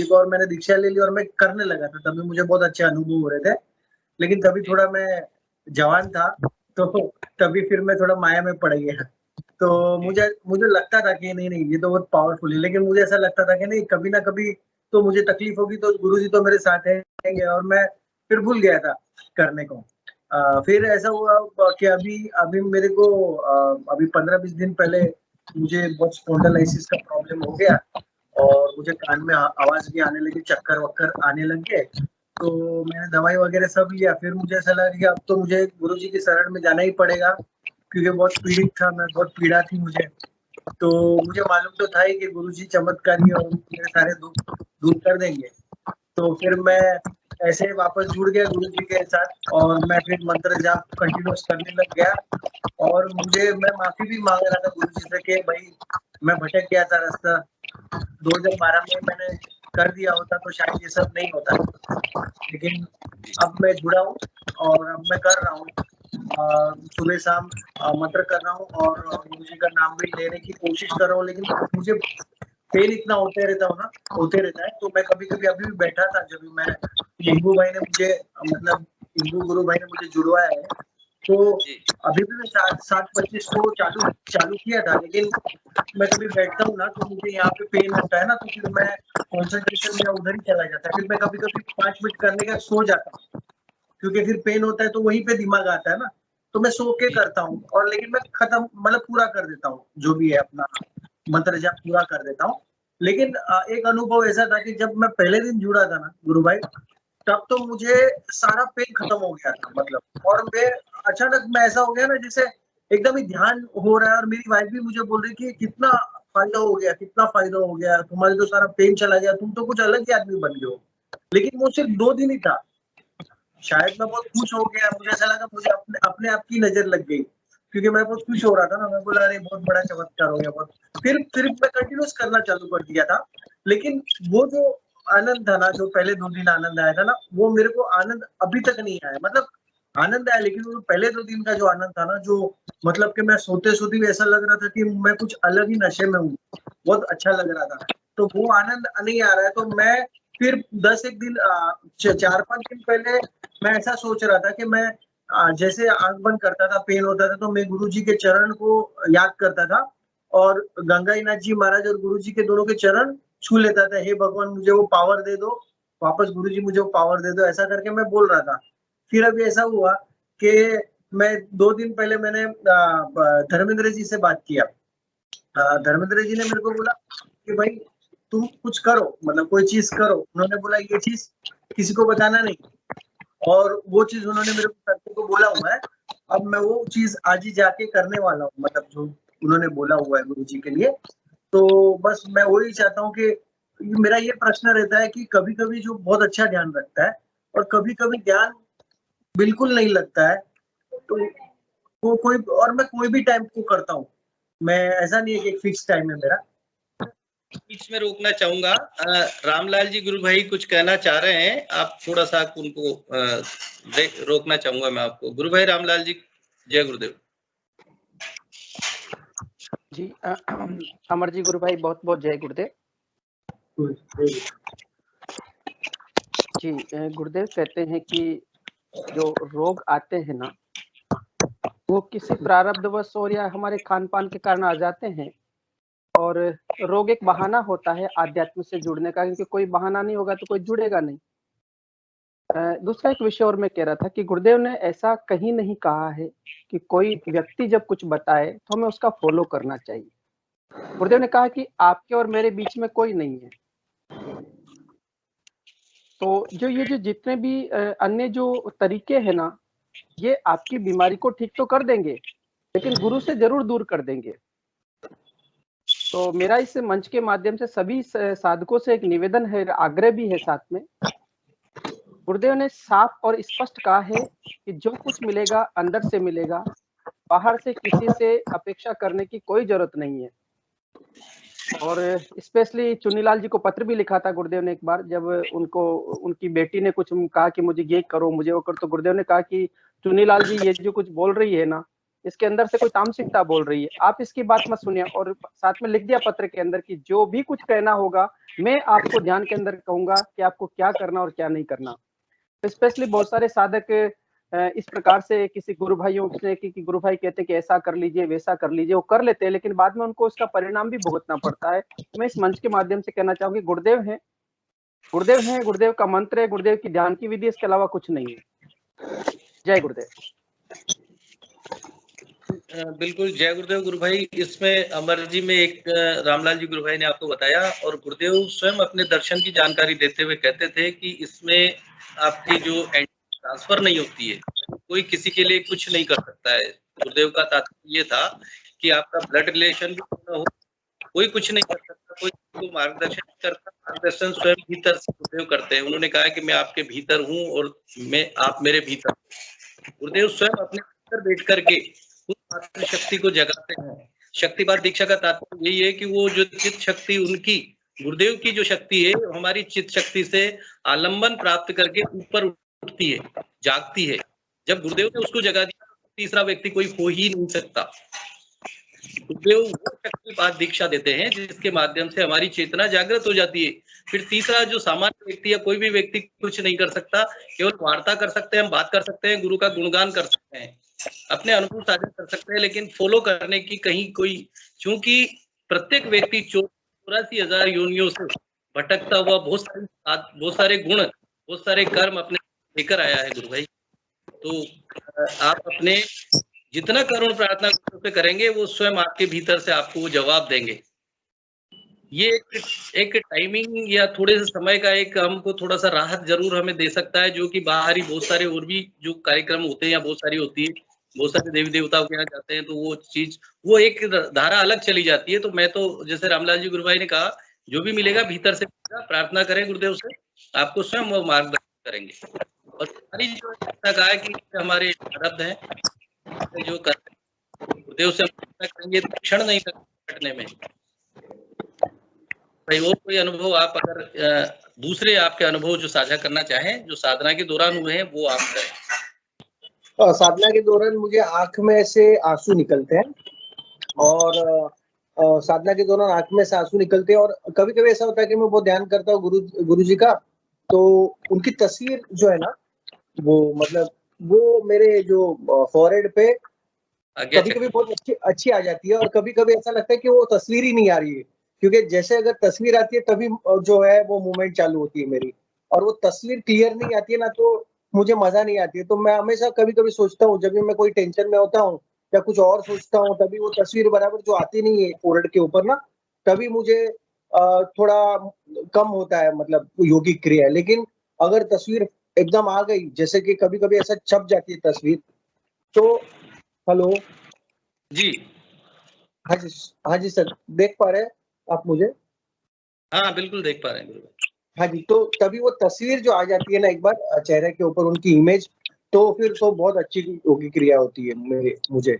S7: को, और मैंने दीक्षा ले ली और मैं करने लगा था। तभी मुझे बहुत अच्छे अनुभव हो रहे थे, लेकिन तभी थोड़ा मैं जवान था, तो तभी फिर मैं थोड़ा माया में पड़ गया। तो मुझे लगता था कि नहीं ये तो बहुत पावरफुल है, लेकिन मुझे ऐसा लगता था कि नहीं, कभी ना कभी तो मुझे तकलीफ होगी, तो गुरुजी तो मेरे साथ रहेंगे, और मैं फिर भूल गया था करने को। फिर ऐसा हुआ कि अभी मेरे को अभी 15-20 दिन पहले मुझे बहुत स्पॉन्डिलाइसिस का प्रॉब्लम हो गया, और मुझे कान में आवाज भी आने लगी, चक्कर वक्कर आने लग गए। तो मैंने दवाई वगैरह सब लिया, फिर मुझे ऐसा लगा कि अब तो मुझे गुरुजी की शरण में जाना ही पड़ेगा, क्योंकि बहुत पीड़ित था मैं, बहुत पीड़ा थी मुझे। तो मुझे मालूम तो था ही कि गुरुजी चमत्कारी और मेरे सारे दुख दूर कर देंगे। तो फिर मैं ऐसे वापस जुड़ गया गुरुजी के साथ, और मैं फिर मंत्र जाप कंटिन्यूस करने लग गया। और मैं माफी भी मांग रहा था गुरुजी से कि भाई मैं भटक गया था रास्ता, 2012 में मैंने कर दिया होता तो शायद ये सब नहीं होता। लेकिन अब मैं जुड़ा हूँ और अब मैं कर रहा हूँ, सुबह शाम मंत्र कर रहा हूँ और गुरुजी का नाम भी लेने की कोशिश कर रहा हूँ। लेकिन मुझे पेन इतना होते रहता है। तो मैं कभी कभी अभी भी बैठा था, जब मैं इंगू भाई ने मुझे इंगू गुरु भाई ने मुझे जुड़वाया है, तो अभी भी मैं 7:25 को चालू किया था। लेकिन मैं कभी बैठता हूँ ना, तो मुझे यहाँ पे पेन होता है ना, तो फिर मैं कॉन्सेंट्रेशन मेरा उधर ही चला जाता है। फिर मैं कभी कभी 5 मिनट करने का सो जाता हूँ, क्योंकि फिर पेन होता है तो वहीं पे दिमाग आता है ना, तो मैं सो के करता हूँ। और लेकिन मैं पूरा कर देता हूँ, जो भी है अपना मंत्र जाप पूरा कर देता हूँ। लेकिन एक अनुभव ऐसा था कि जब मैं पहले दिन जुड़ा था ना गुरु भाई, तब तो मुझे सारा पेन खत्म हो गया था, और मैं अचानक ऐसा हो गया ना, जैसे एकदम ही ध्यान हो रहा है। और मेरी वाइफ भी मुझे बोल रही कि कितना फायदा हो गया, तुम्हारे तो सारा पेन चला गया, तुम तो कुछ अलग ही आदमी बन गए हो। लेकिन वो सिर्फ 2 दिन ही था, शायद मैं बहुत खुश हो गया, मुझे ऐसा लगा मुझे अपने आप की नजर लग गई, क्योंकि मैं बहुत खुश हो रहा था ना। मैं बोला अरे बहुत बड़ा चमत्कार हो गया बहुत। फिर मैं कंटिन्यूस करना चालू कर दिया था। लेकिन वो जो आनंद था ना, जो पहले 2 दिन आनंद आया था ना, वो मेरे को आनंद अभी तक नहीं आया। आनंद आया, लेकिन वो पहले 2 दिन का जो आनंद था ना, जो कि मैं सोते सोते भी ऐसा लग रहा था कि मैं कुछ अलग ही नशे में हूँ, बहुत अच्छा लग रहा था। तो वो आनंद नहीं आ रहा है। तो मैं फिर 10-1 दिन 4-5 दिन पहले मैं ऐसा सोच रहा था कि मैं जैसे आंख बंद करता था, पेन होता था, तो मैं गुरुजी के चरण को याद करता था, और गंगाईनाथ जी महाराज और गुरुजी के दोनों के चरण छू लेता था। हे भगवान मुझे वो पावर दे दो, वापस गुरुजी मुझे वो पावर दे दो, ऐसा करके मैं बोल रहा था। फिर अभी ऐसा हुआ कि मैं 2 दिन पहले मैंने धर्मेंद्र जी से बात किया। धर्मेंद्र जी ने मेरे को बोला कि भाई तुम कुछ करो, कोई चीज करो। उन्होंने बोला ये चीज किसी को बताना नहीं, और वो चीज उन्होंने मेरे को करने को बोला हुआ है। अब मैं वो चीज आज ही जाके करने वाला हूँ, जो उन्होंने बोला हुआ है गुरुजी के लिए। तो बस मैं वही चाहता हूँ कि मेरा ये प्रश्न रहता है कि कभी कभी जो बहुत अच्छा ध्यान रखता है, और कभी कभी ध्यान बिल्कुल नहीं लगता है, तो मैं कोई भी टाइम को करता हूँ। मैं ऐसा नहीं है कि एक फिक्स टाइम है मेरा।
S5: बीच में रोकना चाहूंगा। रामलाल जी गुरु भाई कुछ कहना चाह रहे हैं, आप थोड़ा सा उनको रोकना चाहूंगा मैं आपको। गुरु भाई रामलाल जी, जय गुरुदेव।
S3: जी अमर जी गुरु भाई बहुत बहुत जय गुरुदेव। जी गुरुदेव कहते हैं कि जो रोग आते हैं ना, वो किसी प्रारब्धवश और या हमारे खान पान के कारण आ जाते हैं। और रोग एक बहाना होता है आध्यात्म से जुड़ने का, क्योंकि कोई बहाना नहीं होगा तो कोई जुड़ेगा नहीं। दूसरा एक विषय और मैं कह रहा था कि गुरुदेव ने ऐसा कहीं नहीं कहा है कि कोई व्यक्ति जब कुछ बताए तो हमें उसका फॉलो करना चाहिए। गुरुदेव ने कहा कि आपके और मेरे बीच में कोई नहीं है। तो जो जितने भी अन्य जो तरीके हैं ना, ये आपकी बीमारी को ठीक तो कर देंगे, लेकिन गुरु से जरूर दूर कर देंगे। तो मेरा इस मंच के माध्यम से सभी साधकों से एक निवेदन है, आग्रह भी है साथ में। गुरुदेव ने साफ और स्पष्ट कहा है कि जो कुछ मिलेगा अंदर से मिलेगा, बाहर से किसी से अपेक्षा करने की कोई जरूरत नहीं है। और स्पेशली चुन्नीलाल जी को पत्र भी लिखा था गुरुदेव ने एक बार, जब उनको उनकी बेटी ने कुछ कहा कि मुझे ये करो मुझे वो करो, तो गुरुदेव ने कहा कि चुन्नीलाल जी ये जो कुछ बोल रही है ना, इसके अंदर से कोई तामसिकता बोल रही है, आप इसकी बात मत सुनिए। और साथ में लिख दिया पत्र के अंदर कि जो भी कुछ कहना होगा मैं आपको ध्यान के अंदर कहूंगा कि आपको क्या करना और क्या नहीं करना। स्पेशली बहुत सारे साधक इस प्रकार से किसी गुरु भाइयों से कि गुरु भाई कहते हैं कि ऐसा कर लीजिए वैसा कर लीजिए, वो कर लेते हैं, लेकिन बाद में उनको उसका परिणाम भी भुगतना पड़ता है। मैं इस मंच के माध्यम से कहना चाहूंगी, गुरुदेव हैं, गुरुदेव का मंत्र है, गुरुदेव की ध्यान की विधि, इसके अलावा कुछ नहीं है। जय गुरुदेव।
S5: बिल्कुल जय गुरुदेव गुरु भाई। इसमें अमर जी में एक रामलाल जी गुरु भाई ने आपको बताया, और गुरुदेव स्वयं अपने दर्शन की जानकारी देते हुए कहते थे कि इसमें आपकी जो ट्रांसफर नहीं होती है, कोई किसी के लिए कुछ नहीं कर सकता है। गुरुदेव का तात्पर्य ये था कि आपका ब्लड रिलेशन भी हो, कोई कुछ नहीं कर सकता, कोई को मार्गदर्शन करता, मार्गदर्शन स्वयं भीतर से गुरुदेव करते हैं। उन्होंने कहा कि मैं आपके भीतर हूँ और आप मेरे भीतर। गुरुदेव स्वयं अपने भीतर बैठ करके उस आत्म शक्ति को जगाते हैं। शक्तिपात दीक्षा का तात्पर्य यही है कि वो जो चित्त शक्ति उनकी, गुरुदेव की जो शक्ति है, हमारी चित्त शक्ति से आलंबन प्राप्त करके ऊपर उठती है, जागती है। जब गुरुदेव ने उसको जगा दिया, तीसरा व्यक्ति कोई हो ही नहीं सकता। गुरुदेव वो शक्तिपात दीक्षा देते हैं जिसके माध्यम से हमारी चेतना जागृत हो जाती है। फिर तीसरा जो सामान्य व्यक्ति या कोई भी व्यक्ति कुछ नहीं कर सकता, केवल वार्ता कर सकते हैं, हम बात कर सकते हैं, गुरु का गुणगान कर सकते हैं, अपने अनुभव साझा कर सकते हैं, लेकिन फॉलो करने की कहीं कोई, क्योंकि प्रत्येक व्यक्ति 84,000 योनियों से भटकता हुआ बहुत सारे गुण, बहुत सारे कर्म अपने लेकर आया है गुरु भाई। तो आप अपने जितना करुण प्रार्थना पे करेंगे, वो स्वयं आपके भीतर से आपको वो जवाब देंगे। ये एक टाइमिंग या थोड़े से समय का एक हमको थोड़ा सा राहत जरूर हमें दे सकता है, जो कि बाहरी बहुत सारे और भी जो कार्यक्रम होते हैं या बहुत सारी होती है, बहुत सारे देवी देवताओं के यहाँ जाते हैं, तो वो चीज वो एक धारा अलग चली जाती है। तो मैं तो जैसे रामलाल जी गुरु भाई ने कहा, जो भी मिलेगा भीतर से प्रार्थना करें गुरुदेव से, आपको स्वयं वो मार्गदर्शन करेंगे। और सारी जो कहा है कि हमारे प्रारब्ध हैं जो गुरुदेव से प्रार्थना करेंगे तो क्षण नहीं घटने में। भाई और कोई अनुभव आप अगर दूसरे आपके अनुभव जो साझा करना चाहें, जो साधना के दौरान हुए हैं, वो आप करें।
S7: साधना के दौरान मुझे आंख में से आंसू निकलते हैं, और साधना के दौरान आंख में से आंसू निकलते हैं। और कभी कभी ऐसा होता है कि मैं बहुत ध्यान करता हूँ गुरु जी का, तो उनकी तस्वीर जो है ना, वो मतलब वो मेरे जो फॉरहेड पे कभी कभी बहुत अच्छी आ जाती है, और कभी कभी ऐसा लगता है कि वो तस्वीर ही नहीं आ रही है, क्योंकि जैसे अगर तस्वीर आती है तभी जो है वो मूवमेंट चालू होती है मेरी, और वो तस्वीर क्लियर नहीं आती है ना, तो मुझे मजा नहीं आती है। तो मैं हमेशा कभी कभी सोचता हूँ, जब भी मैं कोई टेंशन में होता हूँ या कुछ और सोचता हूँ, तभी वो तस्वीर बराबर जो आती नहीं है फोरहेड के ऊपर ना, तभी मुझे थोड़ा कम होता है, मतलब योगिक क्रिया। लेकिन अगर तस्वीर एकदम आ गई, जैसे कि कभी कभी ऐसा छप जाती है तस्वीर, तो हेलो
S5: जी,
S7: हाँ जी सर, देख पा रहे हैं आप मुझे?
S5: हाँ बिल्कुल देख पा रहे हैं।
S7: हाँ जी, तो तभी वो तस्वीर जो आ जाती है ना एक बार चेहरे के ऊपर, उनकी इमेज, तो फिर तो बहुत अच्छी योगी क्रिया होती है मुझे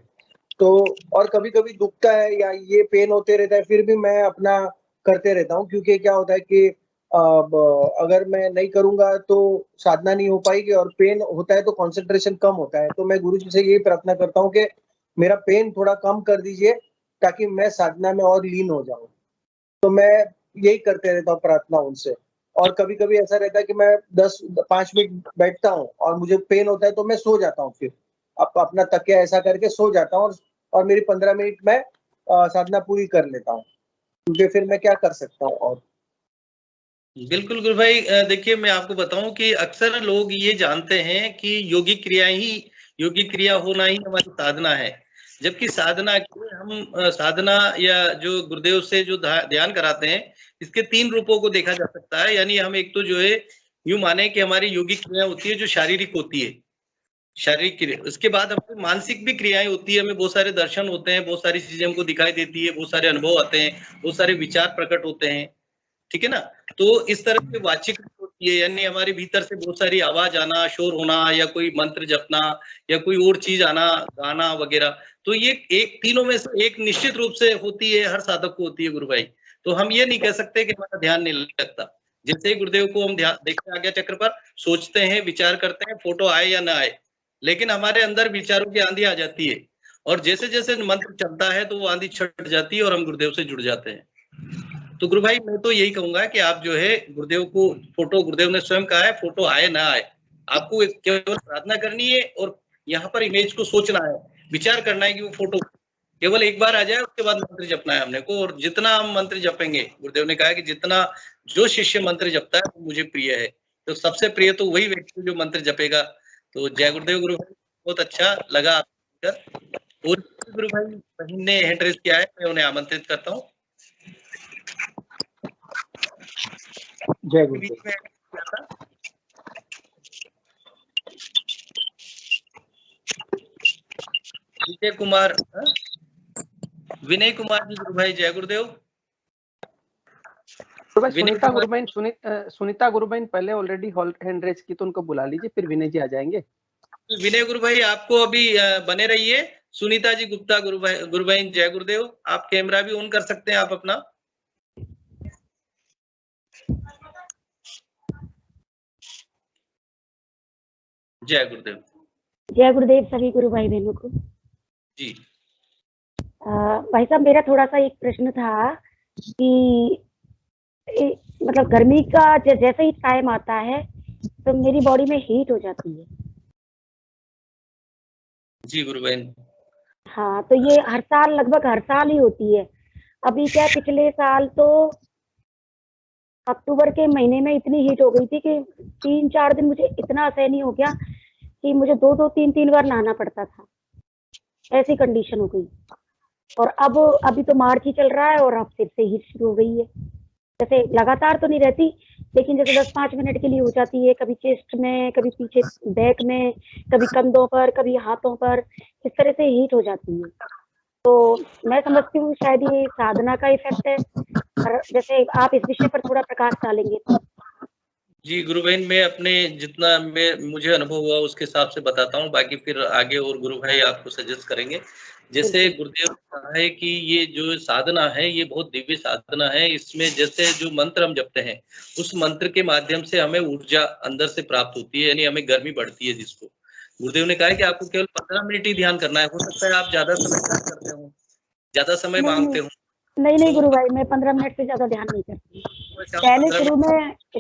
S7: तो। और कभी कभी दुखता है या ये पेन होते रहता है, फिर भी मैं अपना करते रहता हूँ, क्योंकि क्या होता है कि अगर मैं नहीं करूंगा तो साधना नहीं हो पाएगी, और पेन होता है तो कंसंट्रेशन कम होता है। तो मैं गुरु जी से यही प्रार्थना करता हूँ कि मेरा पेन थोड़ा कम कर दीजिए ताकि मैं साधना में और लीन हो जाऊं। तो मैं यही करते रहता हूँ प्रार्थना उनसे। और कभी कभी ऐसा रहता है कि मैं 5 मिनट बैठता हूँ और मुझे पेन होता है तो मैं सो जाता हूँ, फिर अपना तकिया ऐसा करके सो जाता हूँ, और मेरी 15 मिनट में साधना पूरी कर लेता हूँ, क्योंकि फिर मैं क्या कर सकता हूँ। और
S5: बिल्कुल गुरु भाई, देखिए मैं आपको बताऊं कि अक्सर लोग ये जानते हैं कि योगिक क्रिया होना ही हमारी साधना है, जबकि साधना के लिए हम साधना या जो गुरुदेव से जो ध्यान कराते हैं, इसके 3 रूपों को देखा जा सकता है। यानी हम एक तो जो है यूं माने कि हमारी योगिक क्रिया होती है जो शारीरिक होती है, शारीरिक क्रिया। उसके बाद हमारी मानसिक भी क्रियाएं होती है, हमें बहुत सारे दर्शन होते हैं, बहुत सारी चीजें हमको दिखाई देती है, बहुत सारे अनुभव आते हैं, बहुत सारे विचार प्रकट होते हैं, ठीक है ना। तो इस तरह से वाचिक होती है, यानी हमारे भीतर से बहुत सारी आवाज आना, शोर होना, या कोई मंत्र जपना, या कोई और चीज आना, गाना वगैरह। तो ये एक तीनों में से एक निश्चित रूप से होती है, हर साधक को होती है गुरु भाई। तो हम ये नहीं कह सकते कि हमारा ध्यान नहीं लगता। जैसे ही गुरुदेव को हम ध्यान देखते आज्ञा चक्र पर सोचते हैं, विचार करते हैं, फोटो आए या ना आए, लेकिन हमारे अंदर विचारों की आंधी आ जाती है, और जैसे जैसे मंत्र चलता है तो वो आंधी छट जाती है और हम गुरुदेव से जुड़ जाते हैं। तो गुरु भाई मैं तो यही कहूंगा कि आप जो है गुरुदेव को फोटो, गुरुदेव ने स्वयं कहा है फोटो आए ना आए, आपको केवल प्रार्थना करनी है और यहाँ पर इमेज को सोचना है, विचार करना है कि वो फोटो केवल एक बार आ जाए, उसके बाद मंत्र जपना है हमने को। और जितना हम मंत्र जपेंगे, गुरुदेव ने कहा है कि जितना जो शिष्य मंत्र जपता है वो मुझे प्रिय है, तो सबसे प्रिय तो वही व्यक्ति जो मंत्र जपेगा। तो जय गुरुदेव गुरु भाई, बहुत अच्छा लगा आपको। और गुरु भाई बहन ने हैंड रेज किया है, मैं उन्हें आमंत्रित करता हूँ।
S7: जय गुरु।
S5: विजय कुमार, विनय कुमार जी गुरु भाई, जय गुरुदेव।
S3: सुनीता गुरुबैन पहले ऑलरेडी हैंड रेज की, तो उनको बुला लीजिए, फिर विनय जी आ जाएंगे।
S5: विनय गुरु भाई आपको अभी बने रहिए। सुनीता जी गुप्ता गुरु भाई जय गुरुदेव, आप कैमरा भी ऑन कर सकते हैं आप अपना। जय गुरुदेव।
S8: जय गुरुदेव सभी गुरु भाई बहनों को
S5: जी।
S8: भाई साहब, मेरा थोड़ा सा एक प्रश्न था कि मतलब गर्मी का जैसे ही टाइम आता है तो मेरी बॉडी में हीट हो जाती है।
S5: जी गुरु बहन।
S8: हाँ, तो ये हर साल, लगभग हर साल ही होती है। अभी क्या, पिछले साल तो अक्टूबर के महीने में इतनी हीट हो गई थी कि 3-4 दिन मुझे इतना असहनीय नहीं हो गया कि मुझे 2-3 बार नहाना पड़ता था, ऐसी कंडीशन हो गई। और अब अभी तो मार्च ही चल रहा है और अब फिर से हीट शुरू हो गई है। जैसे लगातार तो नहीं रहती, लेकिन जैसे 10-5 मिनट के लिए हो जाती है, कभी चेस्ट में, कभी पीछे बैक में, कभी कंधों पर, कभी हाथों पर, इस तरह से हीट हो जाती है। तो मैं समझती हूँ शायद ये साधना का इफेक्ट है। और जैसे आप इस विषय पर थोड़ा प्रकाश डालेंगे तो। जी
S5: गुरु बहन, मैं अपने जितना मुझे अनुभव हुआ उसके हिसाब से बताता हूँ, बाकी फिर आगे और गुरु भाई आपको सजेस्ट करेंगे। जैसे गुरुदेव ने कहा है कि ये जो साधना है ये बहुत दिव्य साधना है। इसमें जैसे जो मंत्र हम जपते हैं उस मंत्र के माध्यम से हमें ऊर्जा अंदर से प्राप्त होती है, यानी हमें गर्मी बढ़ती है, जिसको गुरुदेव ने कहा है कि आपको केवल 15 मिनट ही ध्यान करना है। हो सकता है आप ज्यादा समय ध्यान करते हो, ज्यादा समय मांगते हो।
S8: नहीं गुरु भाई, मैं 15 मिनट से ज्यादा ध्यान नहीं करती। पहले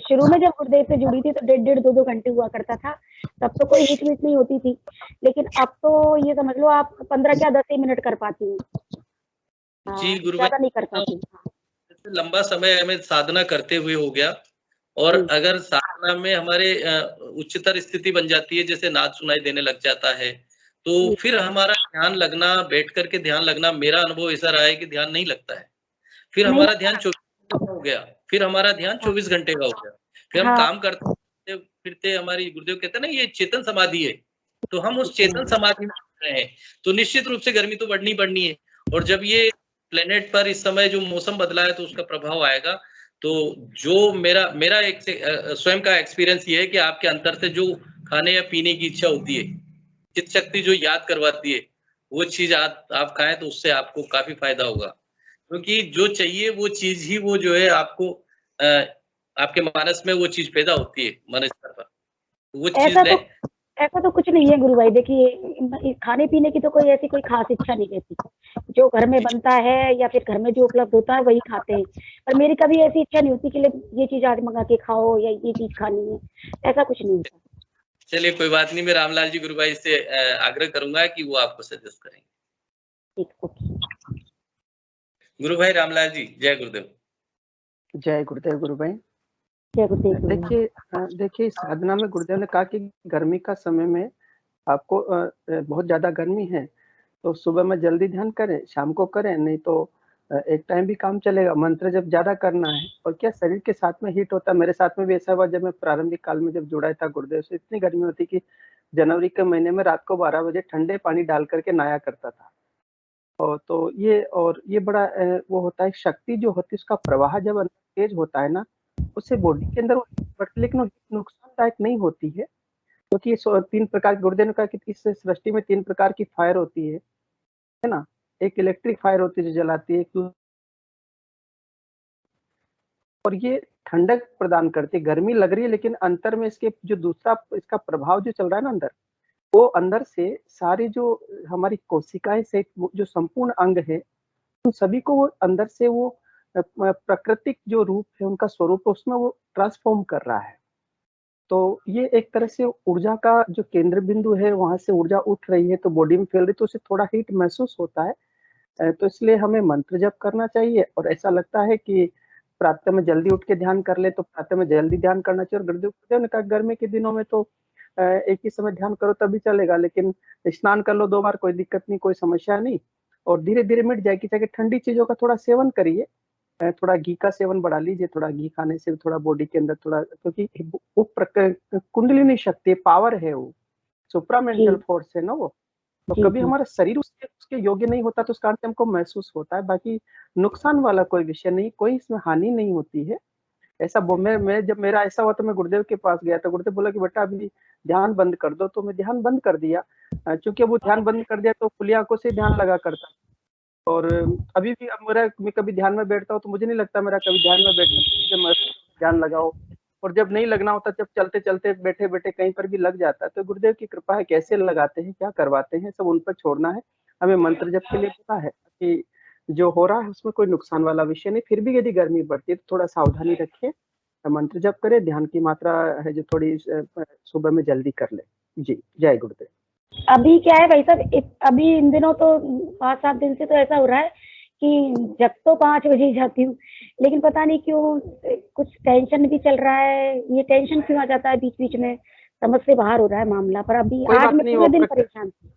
S8: शुरू में जब गुरुदेव से जुड़ी थी तो 1.5-2 घंटे हुआ करता था, तब तो कोई हिट मिट नहीं होती थी। लेकिन अब तो ये समझ लो आप 15 क्या 10 ही मिनट कर पाती हूँ।
S5: जी गुरु
S8: ज्यादा नहीं कर पाती।
S5: लंबा समय हमें साधना करते हुए हो गया, और अगर साधना में हमारे उच्चतर स्थिति बन जाती है, जैसे नाद सुनाई देने लग जाता है, तो फिर हमारा ध्यान लगना, बैठ करके ध्यान लगना, मेरा अनुभव ऐसा रहा है कि ध्यान नहीं लगता है। फिर हमारा ध्यान 24 घंटे का हो गया, फिर हमारा ध्यान 24 घंटे का हो गया। फिर हम काम करते फिरते, हमारी गुरुदेव कहते हैं ना ये चेतन समाधि है, तो हम उस चेतन समाधि में रहे हैं। तो निश्चित रूप से गर्मी तो बढ़नी है, और जब ये प्लेनेट पर इस समय जो मौसम बदला है तो उसका प्रभाव आएगा। तो जो मेरा एक स्वयं का एक्सपीरियंस ये है कि आपके अंतर से जो खाने या पीने की इच्छा होती है, चित्त शक्ति जो याद करवाती है, वो चीज आप खाएं तो उससे आपको काफी फायदा होगा। क्योंकि जो चाहिए वो चीज ही वो जो है आपको आपके मानस में वो चीज पैदा होती है मन स्तर पर, तो वो चीज लें।
S8: ऐसा तो कुछ नहीं है गुरु भाई, देखिए खाने पीने की तो कोई ऐसी कोई खास इच्छा नहीं रहती। जो घर में बनता है या फिर घर में जो उपलब्ध होता है वही खाते हैं। पर मेरी कभी ऐसी इच्छा नहीं होती कि ये चीज आज मंगा के खाओ या ये चीज खानी है, ऐसा कुछ नहीं होता।
S5: चलिए कोई बात नहीं, मैं रामलाल जी गुरु भाई से आग्रह करूंगा कि वो आपको सजेस्ट करेंगे।
S8: ठीक, ओके।
S5: गुरु भाई रामलाल जी, जय गुरुदेव।
S3: जय गुरुदेव गुरु भाई।
S8: जय गुरुदेव।
S3: देखिए साधना में गुरुदेव ने कहा कि गर्मी का समय में आपको बहुत ज्यादा गर्मी है तो सुबह में जल्दी ध्यान करें, शाम को करें, नहीं तो एक टाइम भी काम चलेगा। मंत्र जब ज्यादा करना है और क्या शरीर के साथ में हीट होता है। मेरे साथ में भी ऐसा हुआ, जब मैं प्रारंभिक काल में जब जुड़ा था गुरुदेव से, इतनी गर्मी होती कि जनवरी के महीने में रात को 12 बजे ठंडे पानी डाल करके नहाया करता था। और तो ये बड़ा वो होता है, शक्ति जो होती है उसका प्रवाह जब तेज होता है ना, उससे बॉडी के अंदर बढ़ती, लेकिन वो नुकसानदायक नहीं होती है। क्योंकि तो 3 प्रकार, गुरुदेव ने कहा कि इस सृष्टि में 3 प्रकार की फायर होती है ना। एक इलेक्ट्रिक फायर होती है जो जलाती है, और ये ठंडक प्रदान करती है। गर्मी लग रही है लेकिन अंतर में इसके जो दूसरा इसका प्रभाव जो चल रहा है ना अंदर, वो अंदर से सारी जो हमारी कोशिकाएं से जो संपूर्ण अंग है उन सभी को वो अंदर से वो प्राकृतिक जो रूप है, उनका स्वरूप है, उसमें वो ट्रांसफॉर्म कर रहा है। तो ये एक तरह से ऊर्जा का जो केंद्र बिंदु है, वहां से ऊर्जा उठ रही है तो बॉडी में फैल रही, तो उसे थोड़ा हीट महसूस होता है। तो इसलिए हमें मंत्र जप करना चाहिए। और ऐसा लगता है कि प्रातः में जल्दी उठ के ध्यान कर ले तो प्रातः में जल्दी ध्यान करना चाहिए। और गुरुदेव ने कहा गर्मी के दिनों में तो एक ही समय ध्यान करो तभी चलेगा, लेकिन स्नान कर लो 2 बार, कोई दिक्कत नहीं, कोई समस्या नहीं, और धीरे धीरे मिट जाएगी। चाहे ठंडी चीजों का थोड़ा सेवन करिए, थोड़ा घी का सेवन बढ़ा लीजिए। थोड़ा घी खाने से थोड़ा बॉडी के अंदर थोड़ा, क्योंकि वो कुंडलिनी शक्ति पावर है, वो सुप्रामेंटल फोर्स है ना वो। तो कभी हमारा शरीर उसके योग्य नहीं होता तो उस कारण से हमको महसूस होता है। बाकी नुकसान वाला कोई विषय नहीं, कोई इसमें हानि नहीं होती है। ऐसा मैं जब मेरा ऐसा हुआ तो मैं गुरुदेव के पास गया तो गुरुदेव बोला कि बेटा अभी ध्यान बंद कर दो। तो मैं ध्यान बंद कर दिया। चूंकि वो ध्यान बंद कर दिया तो खुली आंखों से ध्यान लगा करता। और अभी भी अब मैं कभी ध्यान में बैठता हूँ तो मुझे नहीं लगता मेरा कभी ध्यान में बैठना ध्यान लगाओ। और जब नहीं लगना होता, जब चलते चलते बैठे बैठे कहीं पर भी लग जाता है, तो गुरुदेव की कृपा है। कैसे लगाते हैं, क्या करवाते हैं, सब उन पर छोड़ना है। हमें मंत्र जप के लिए पता है कि जो हो रहा है उसमें कोई नुकसान वाला विषय नहीं। फिर भी यदि गर्मी बढ़ती है तो थोड़ा सावधानी रखें, मंत्र जप करें, ध्यान की मात्रा है जो थोड़ी सुबह में जल्दी कर ले। जी, जय गुरुदेव।
S8: अभी क्या है भाई साहब, अभी इन दिनों तो 5-7 दिन से तो ऐसा हो रहा है कि जब तो 5 बजे जाती हूँ, लेकिन पता नहीं क्यों कुछ टेंशन भी चल रहा है। ये टेंशन क्यों आ जाता है बीच बीच में, समझ से बाहर हो रहा है मामला। पर अभी आज मैं पूरे दिन परेशान थी।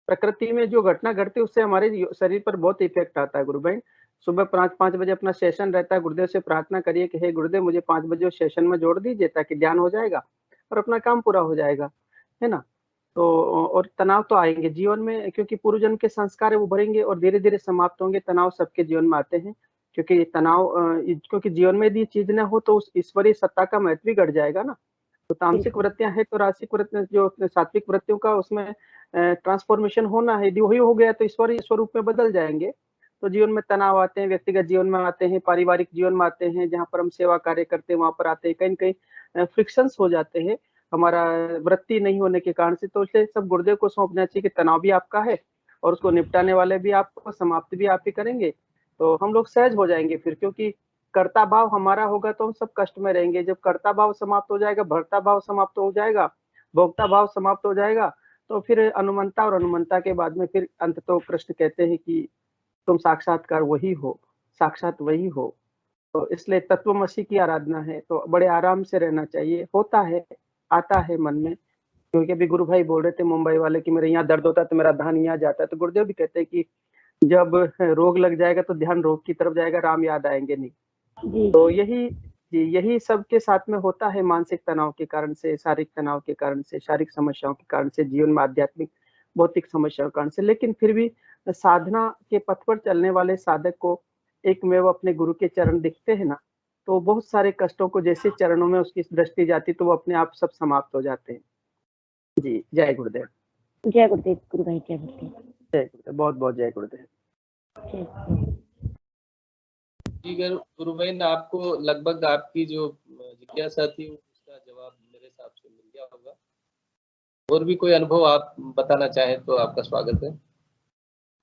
S3: प्रकृति में जो घटना घटती है उससे हमारे शरीर पर बहुत इफेक्ट आता है गुरु भाई। सुबह 5 बजे अपना सेशन रहता है। गुरुदेव से प्रार्थना करिए कि हे गुरुदेव मुझे 5 बजे सेशन में जोड़ दीजिए ताकि ध्यान हो जाएगा और अपना काम पूरा हो जाएगा, है ना। तो और तनाव तो आएंगे जीवन में, क्योंकि पूर्व जन्म के संस्कार उभरेंगे और धीरे धीरे समाप्त होंगे। तनाव सबके जीवन में आते हैं, क्योंकि तनाव क्योंकि जीवन में यदि चीज न हो तो उस ईश्वरीय सत्ता का महत्व भी घट जाएगा ना। तो तामसिक वृत्तियां है तो रासिक वृत्तियां जो सात्विक वृत्तियों का उसमें ट्रांसफॉर्मेशन होना है, यदि वही हो गया तो ईश्वरीय स्वरूप में बदल जाएंगे। तो जीवन में तनाव आते हैं, व्यक्तिगत जीवन में आते हैं, पारिवारिक जीवन में आते हैं, जहाँ पर हम सेवा कार्य करते हैं वहां पर आते हैं। कहीं कहीं फ्रिक्शंस हो जाते हैं हमारा वृत्ति नहीं होने के कारण से। तो इसलिए सब गुरुदेव को सौंपना चाहिए कि तनाव भी आपका है और उसको निपटाने वाले भी आपको, समाप्त भी आप ही करेंगे। तो हम लोग सहज हो जाएंगे फिर, क्योंकि कर्ता भाव हमारा होगा तो हम सब कष्ट में रहेंगे। जब कर्ता भाव समाप्त हो जाएगा, भर्ता भाव समाप्त हो जाएगा, भोक्ता भाव समाप्त हो जाएगा, तो फिर अनुमंता, और अनुमंता के बाद में फिर अंत तो कृष्ण कहते हैं कि तुम साक्षात्कार वही हो, साक्षात वही हो। तो इसलिए तत्वमसी की आराधना है तो बड़े आराम से रहना चाहिए। होता है, आता है मन में, क्योंकि अभी गुरु भाई बोल रहे थे मुंबई वाले कि मेरे यहाँ दर्द होता है तो मेरा ध्यान यहाँ जाता है। तो गुरुदेव भी कहते हैं कि जब रोग लग जाएगा तो ध्यान रोग की तरफ जाएगा, राम याद आएंगे नहीं। तो यही सबके साथ में होता है, मानसिक तनाव के कारण से, शारीरिक तनाव के कारण से, शारीरिक समस्याओं के कारण से, जीवन में आध्यात्मिक भौतिक समस्याओं के कारण से। लेकिन फिर भी साधना के पथ पर चलने वाले साधक को एक में वो अपने गुरु के चरण दिखते हैं ना, तो बहुत सारे कष्टों को जैसे चरणों में उसकी दृष्टि जाती तो वो अपने आप सब समाप्त हो जाते हैं। जी, जय गुरुदेव।
S8: जय गुरुदेव गुरु भाई, जय गुरुदेव।
S3: जय गुरुदेव, बहुत बहुत जय गुरुदेव।
S8: जय गुरुदेव।
S5: जी गुरु बहन, आपको लगभग आपकी जो जिज्ञासा थी उसका जवाब मेरे हिसाब से मिल गया होगा। और भी कोई अनुभव आप बताना चाहें तो आपका स्वागत है।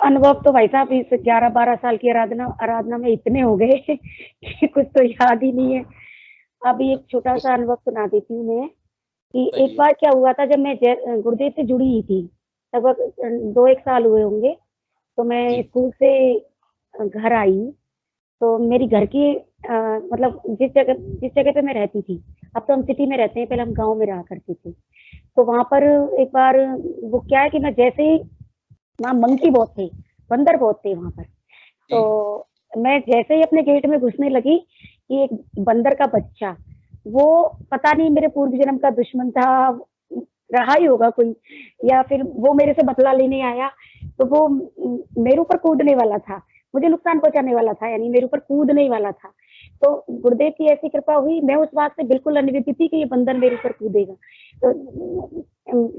S8: अनुभव तो भाई साहब इस 11-12 साल की आराधना में इतने हो गए कि कुछ तो याद ही नहीं है। अभी एक छोटा सा अनुभव सुना देती हूँ मैं कि एक बार क्या हुआ था, जब मैं गुरुदेव से जुड़ी ही थी, लगभग 2-1 साल हुए होंगे। तो मैं स्कूल से घर आई, तो मेरी घर की मतलब जिस जगह पे मैं रहती थी, अब तो हम सिटी में रहते हैं, पहले हम गांव में रहा करते थे। तो वहां पर एक बार वो क्या है कि मैं जैसे ही, वहाँ मंकी बहुत थे, बंदर बहुत थे वहां पर। तो मैं जैसे ही अपने गेट में घुसने लगी कि एक बंदर का बच्चा, वो पता नहीं मेरे पूर्व जन्म का दुश्मन था, रहा ही होगा कोई, या फिर वो मेरे से बदला लेने आया। तो वो मेरे ऊपर कूदने वाला था, मुझे नुकसान पहुंचाने वाला था, यानी मेरे ऊपर कूदने वाला था। तो गुरुदेव की ऐसी कृपा हुई, मैं उस बात से बिल्कुल अनभिज्ञ थी कि ये बंदर मेरे ऊपर कूदेगा। तो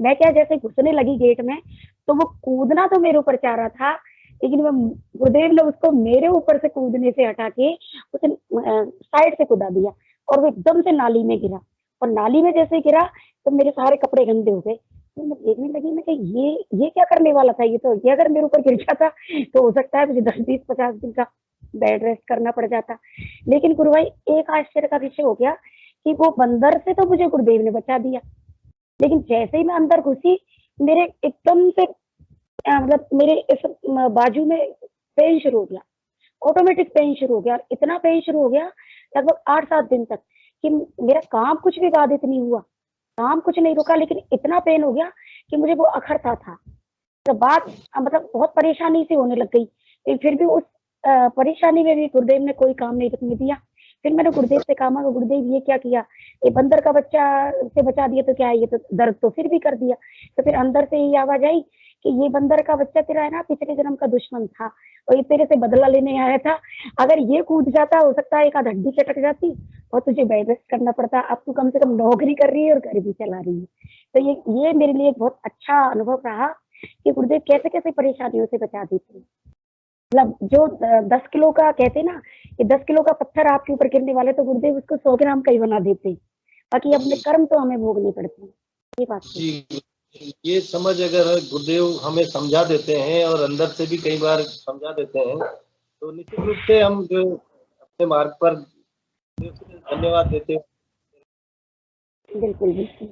S8: मैं क्या, जैसे घुसने लगी गेट में, तो वो कूदना तो मेरे ऊपर चाह रहा था, लेकिन मैं, गुरुदेव ने उसको मेरे ऊपर से कूदने से हटा के उसे साइड से कूदा दिया, और वो एकदम से नाली में गिरा। और नाली में जैसे गिरा तो मेरे सारे कपड़े गंदे हो गए। तो मैं देखने लगी, मैं ये क्या करने वाला था, ये अगर मेरे ऊपर गिर जाता तो हो सकता है मुझे 10-20-50 दिन का बेड रेस्ट करना पड़ जाता। लेकिन गुरु भाई, एक आश्चर्य का विषय हो गया कि वो बंदर से तो मुझे गुरुदेव ने बचा दिया, लेकिन जैसे ही मैं अंदर घुसी, मेरे एकदम से मतलब मेरे इस बाजू में पेन शुरू हो गया, ऑटोमेटिक पेन शुरू हो गया। इतना पेन शुरू हो गया लगभग 8-7 दिन तक कि मेरा काम कुछ भी बाधित नहीं हुआ, काम कुछ नहीं रुका, लेकिन इतना पेन हो गया कि मुझे वो अखरता था। तो बात मतलब बहुत परेशानी से होने लग गई। फिर भी उस परेशानी में भी गुरुदेव ने कोई काम नहीं रखने दिया। फिर मैंने गुरुदेव से कहा, गुरुदेव ये क्या किया, ये बंदर का बच्चा से बचा दिया तो क्या है, ये तो दर्द तो फिर भी कर दिया। तो फिर अंदर से ये आवाज आई कि ये बंदर का बच्चा तेरा है ना, पिछले जन्म का दुश्मन था और ये तेरे से बदला लेने आया था। अगर ये कूद जाता, हो सकता है एक आध हड्डी चटक जाती और तुझे बेड रेस्ट करना पड़ता। अब तू कम से कम नौकरी कर रही है और घर भी चला रही है। तो ये मेरे लिए एक बहुत अच्छा अनुभव रहा कि गुरुदेव कैसे कैसे परेशानियों से बचा देते हैं। मतलब जो 10 किलो का कहते ना कि 10 किलो का पत्थर आपके ऊपर गिरने वाले, तो गुरुदेव उसको 100 ग्राम का ही बना देते। बाकी अपने कर्म तो हमें भोगने पड़ते हैं। ये बात
S5: जी, ये समझ अगर गुरुदेव हमें समझा देते हैं और अंदर से भी कई बार समझा देते हैं, तो निश्चित रूप से हम जो अपने मार्ग पर धन्यवाद देते हैं।
S8: बिल्कुल बिल्कुल।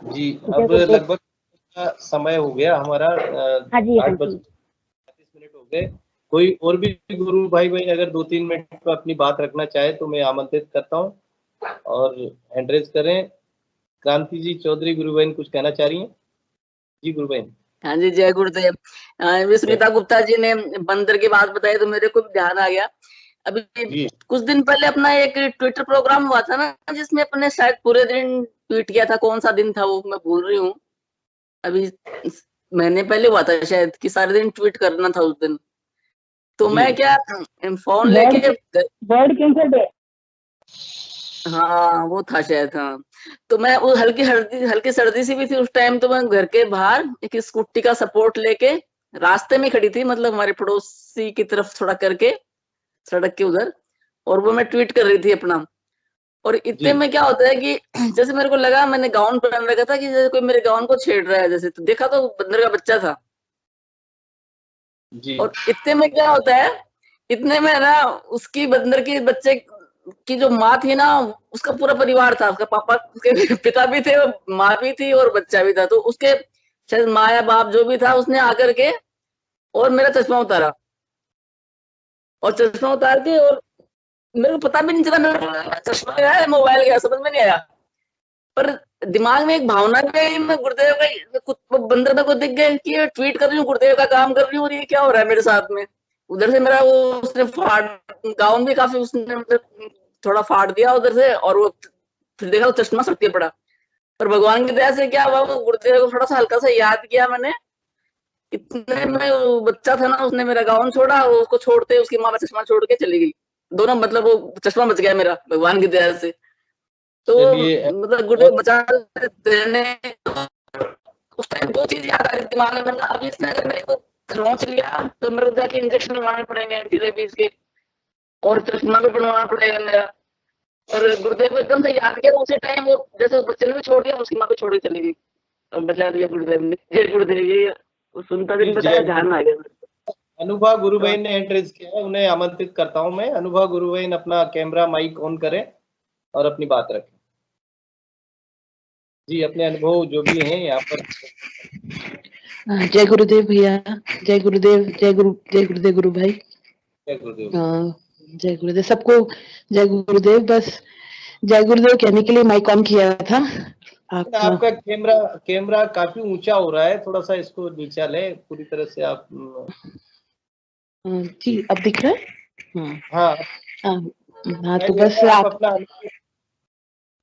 S5: जी, अब लगभग समय हो गया हमारा, 8:35 हो गए। कोई और भी गुरु भाई बहन अगर 2-3 मिनट पर अपनी बात रखना चाहे तो मैं आमंत्रित करता हूँ और हैंड रेज करें। क्रांति जी चौधरी गुरु बहन कुछ कहना चाह रही हैं? जी गुरु बहन।
S9: हाँ जी, जय गुरुदेव। विस्मिता गुप्ता जी ने बंदर की बात बताई तो मेरे को ध्यान आ गया। अभी कुछ दिन पहले अपना एक ट्विटर प्रोग्राम हुआ था ना, जिसमें अपने शायद पूरे दिन ट्वीट किया था। कौन सा दिन था वो मैं भूल रही हूँ। अभी महीने पहले हुआ था शायद कि सारे दिन ट्वीट करना था उस दिन। तो मैं क्या फोन लेके
S8: वर्ड कैंसर डे,
S9: हाँ वो था शायद। हाँ, तो मैं वो हल्की सर्दी सी भी थी उस टाइम, तो मैं घर के बाहर एक स्कूटी का सपोर्ट लेके रास्ते में खड़ी थी, मतलब हमारे पड़ोसी की तरफ थोड़ा करके सड़क के उधर, और वो मैं ट्वीट कर रही थी अपना। और इतने में क्या होता है कि जैसे मेरे को लगा, मैंने गाउन पहन रखा था, कि जैसे कोई मेरे गाउन को छेड़ रहा है जैसे, तो देखा तो बंदर का बच्चा था। और इतने में क्या होता है, इतने में ना उसकी बंदर के बच्चे की जो माँ थी ना, उसका पूरा परिवार था, उसका पापा, उसके पिता भी थे, माँ भी थी और बच्चा भी था। तो उसके शायद माँ या बाप जो भी था, उसने आकर के और मेरा चश्मा उतारा, और चश्मा उतार के, और मेरे को पता भी नहीं चला मेरा चश्मा गया है, मोबाइल गया, समझ में नहीं आया। पर दिमाग में एक भावना गई, मैं गुरुदेव का बंदर मेरे को दिख गए कि ये ट्वीट कर रही हूँ, गुरुदेव का काम कर रही हूँ, और ये क्या हो रहा है मेरे साथ में। उधर से मेरा वो उसने गाउन भी काफी उसने मतलब थोड़ा फाड़ दिया उधर से, और वो फिर देखा तो चश्मा सट के पड़ा। पर भगवान की दया से क्या हुआ, वो गुरुदेव को थोड़ा सा हल्का सा याद किया मैंने। इतने में वो बच्चा था ना, उसने मेरा गाउन छोड़ा, उसको छोड़ते उसकी माँ चश्मा छोड़ के चली गई। दोनों मतलब वो चश्मा बच गया मेरा भगवान की दया से। तो मतलब गुरुदेव बचा देने, उस टाइम दो चीज याद आ रही दिमाग में। अभी इसने अगर मेरे को खरोंच लिया तो मेरे को जाके इंजेक्शन लगवाने पड़ेंगे एंटी के, और चश्मा भी बनवाना पड़ेगा मेरा। और गुरुदेव को एकदम से याद किया, उसी टाइम वो जैसे उस बच्चे ने भी छोड़ दिया, उसकी माँ को छोड़ के चली गई और बचा दिया गुरुदेव ने। जय गुरुदेव। ये सुनता दिन बताया, ध्यान आ गया।
S5: अनुभा गुरुबहन ने एंट्रेंस किया है, उन्हें आमंत्रित करता हूं मैं। अनुभा गुरुबहन अपना कैमरा माइक ऑन करें और अपनी बात रखें जी, अपने अनुभव जो भी हैं यहाँ पर।
S10: जय गुरुदेव भैया, जय गुरुदेव, जय गुरुदेव गुरु भाई,
S5: जय गुरुदेव।
S10: जय गुरुदेव सबको, जय गुरुदेव। बस जय गुरुदेव कहने के लिए माइक ऑन किया था।
S5: आपका कैमरा काफी ऊंचा हो रहा है, थोड़ा सा इसको नीचा ले पूरी तरह से आप।
S10: जी अब दिख रहा है?
S5: हाँ
S10: हाँ तो बस
S5: आप अपना,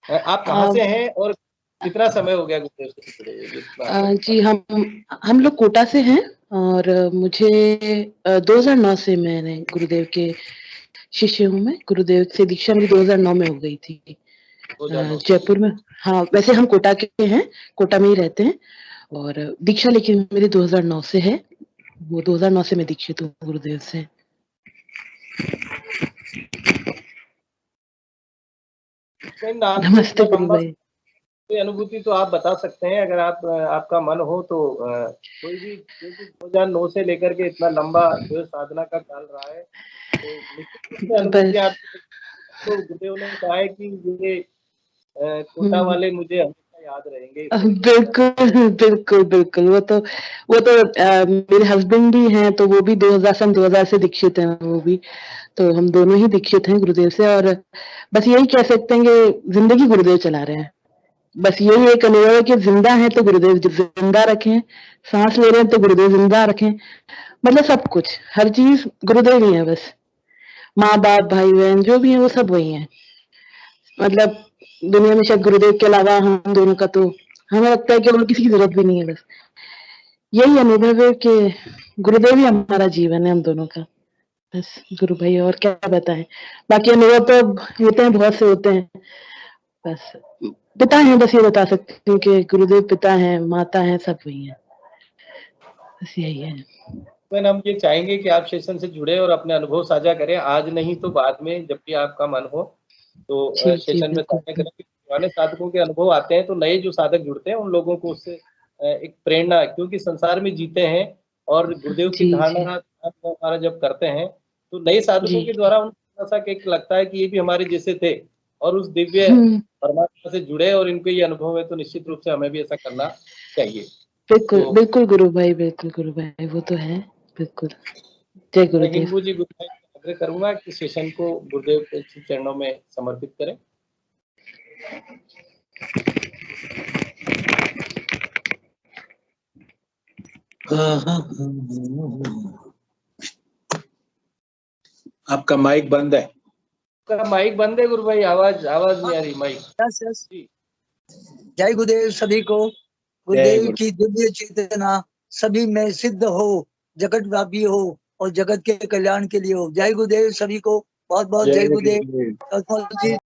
S5: आप कहाँ से हैं और कितना समय हो गया गुरुदेव से जुड़े?
S10: जी हम लोग कोटा से हैं और मुझे 2009 से मैंने गुरुदेव के शिष्य हूँ। मैं गुरुदेव से दीक्षा मेरी 2009 में हो गई थी जयपुर में। हाँ वैसे हम कोटा के हैं, कोटा में ही रहते हैं, और दीक्षा लेकिन मेरी 2009 से है। वो 2009 से मैं दीक्षित हूँ गुरुदेव से। नमस्ते गुरु भाई।
S5: अनुभूति तो आप बता सकते हैं अगर आपका मन हो तो। कोई भी 2009 से लेकर के इतना लंबा जो साधना का काल रहा है, तो अनुभूति आप तो गुरुदेव ने कहा है कि ये कोटा वाले मुझे हमेशा याद रहेंगे।
S10: बिल्कुल बिल्कुल बिल्कुल। वो तो मेरे हस्बैंड भी हैं, तो वो भी 2000 से दीक्षित हैं वो भी, तो हम दोनों ही दीक्षित हैं गुरुदेव से। और बस यही कह सकते हैं कि जिंदगी गुरुदेव चला रहे हैं। बस यही एक अनुभव है कि जिंदा है तो गुरुदेव जिंदा रखें, सांस ले रहे हैं तो गुरुदेव जिंदा रखें, मतलब सब कुछ, हर चीज गुरुदेव ही है। बस माँ बाप भाई बहन जो भी है वो सब वही है। मतलब दुनिया में शायद गुरुदेव के अलावा हम दोनों का तो हमें लगता है कि और किसी की जरूरत भी नहीं है। बस यही अनुभव है कि गुरुदेव ही हमारा जीवन है हम दोनों का। बस गुरु भाई और क्या बताएं, बाकी अनुभव तो होते हैं, बहुत से होते हैं। बस पिता हैं, बस ये बता सकती हूँ कि गुरुदेव पिता हैं, माता हैं, सब वही है। बस यही है।
S5: तो हम ये चाहेंगे कि आप सेशन से जुड़े और अपने अनुभव साझा करें, आज नहीं तो बाद में जब भी आपका मन हो तो सेशन में साझा करें। पुराने साधकों के अनुभव आते हैं तो नए जो साधक जुड़ते हैं उन लोगों को उससे एक प्रेरणा, क्योंकि संसार में जीते हैं और गुरुदेव की धारणा हमारा जब करते हैं तो नए साधकों के द्वारा उनको ऐसा एक लगता है कि ये भी हमारे जैसे थे और उस दिव्य परमात्मा से जुड़े और इनको ये अनुभव है, तो निश्चित रूप से हमें भी ऐसा करना चाहिए।
S10: बिल्कुल बिल्कुल गुरु भाई, बिल्कुल गुरु भाई, वो तो है बिल्कुल। जय गुरुदेव।
S5: हिंगू जी गुरु भाई आग्रह करूंगा कि सेशन को गुरुदेव के चरणों में समर्पित करें।
S11: आपका माइक बंद है।
S5: आपका माइक बंद है गुरु भाई, आवाज नहीं आ रही माइक।
S12: जय गुरुदेव सभी को। गुरुदेव की दिव्य चेतना सभी में सिद्ध हो, जगत व्यापी हो और जगत के कल्याण के लिए हो। जय गुरुदेव सभी को, बहुत बहुत जय गुरुदेव।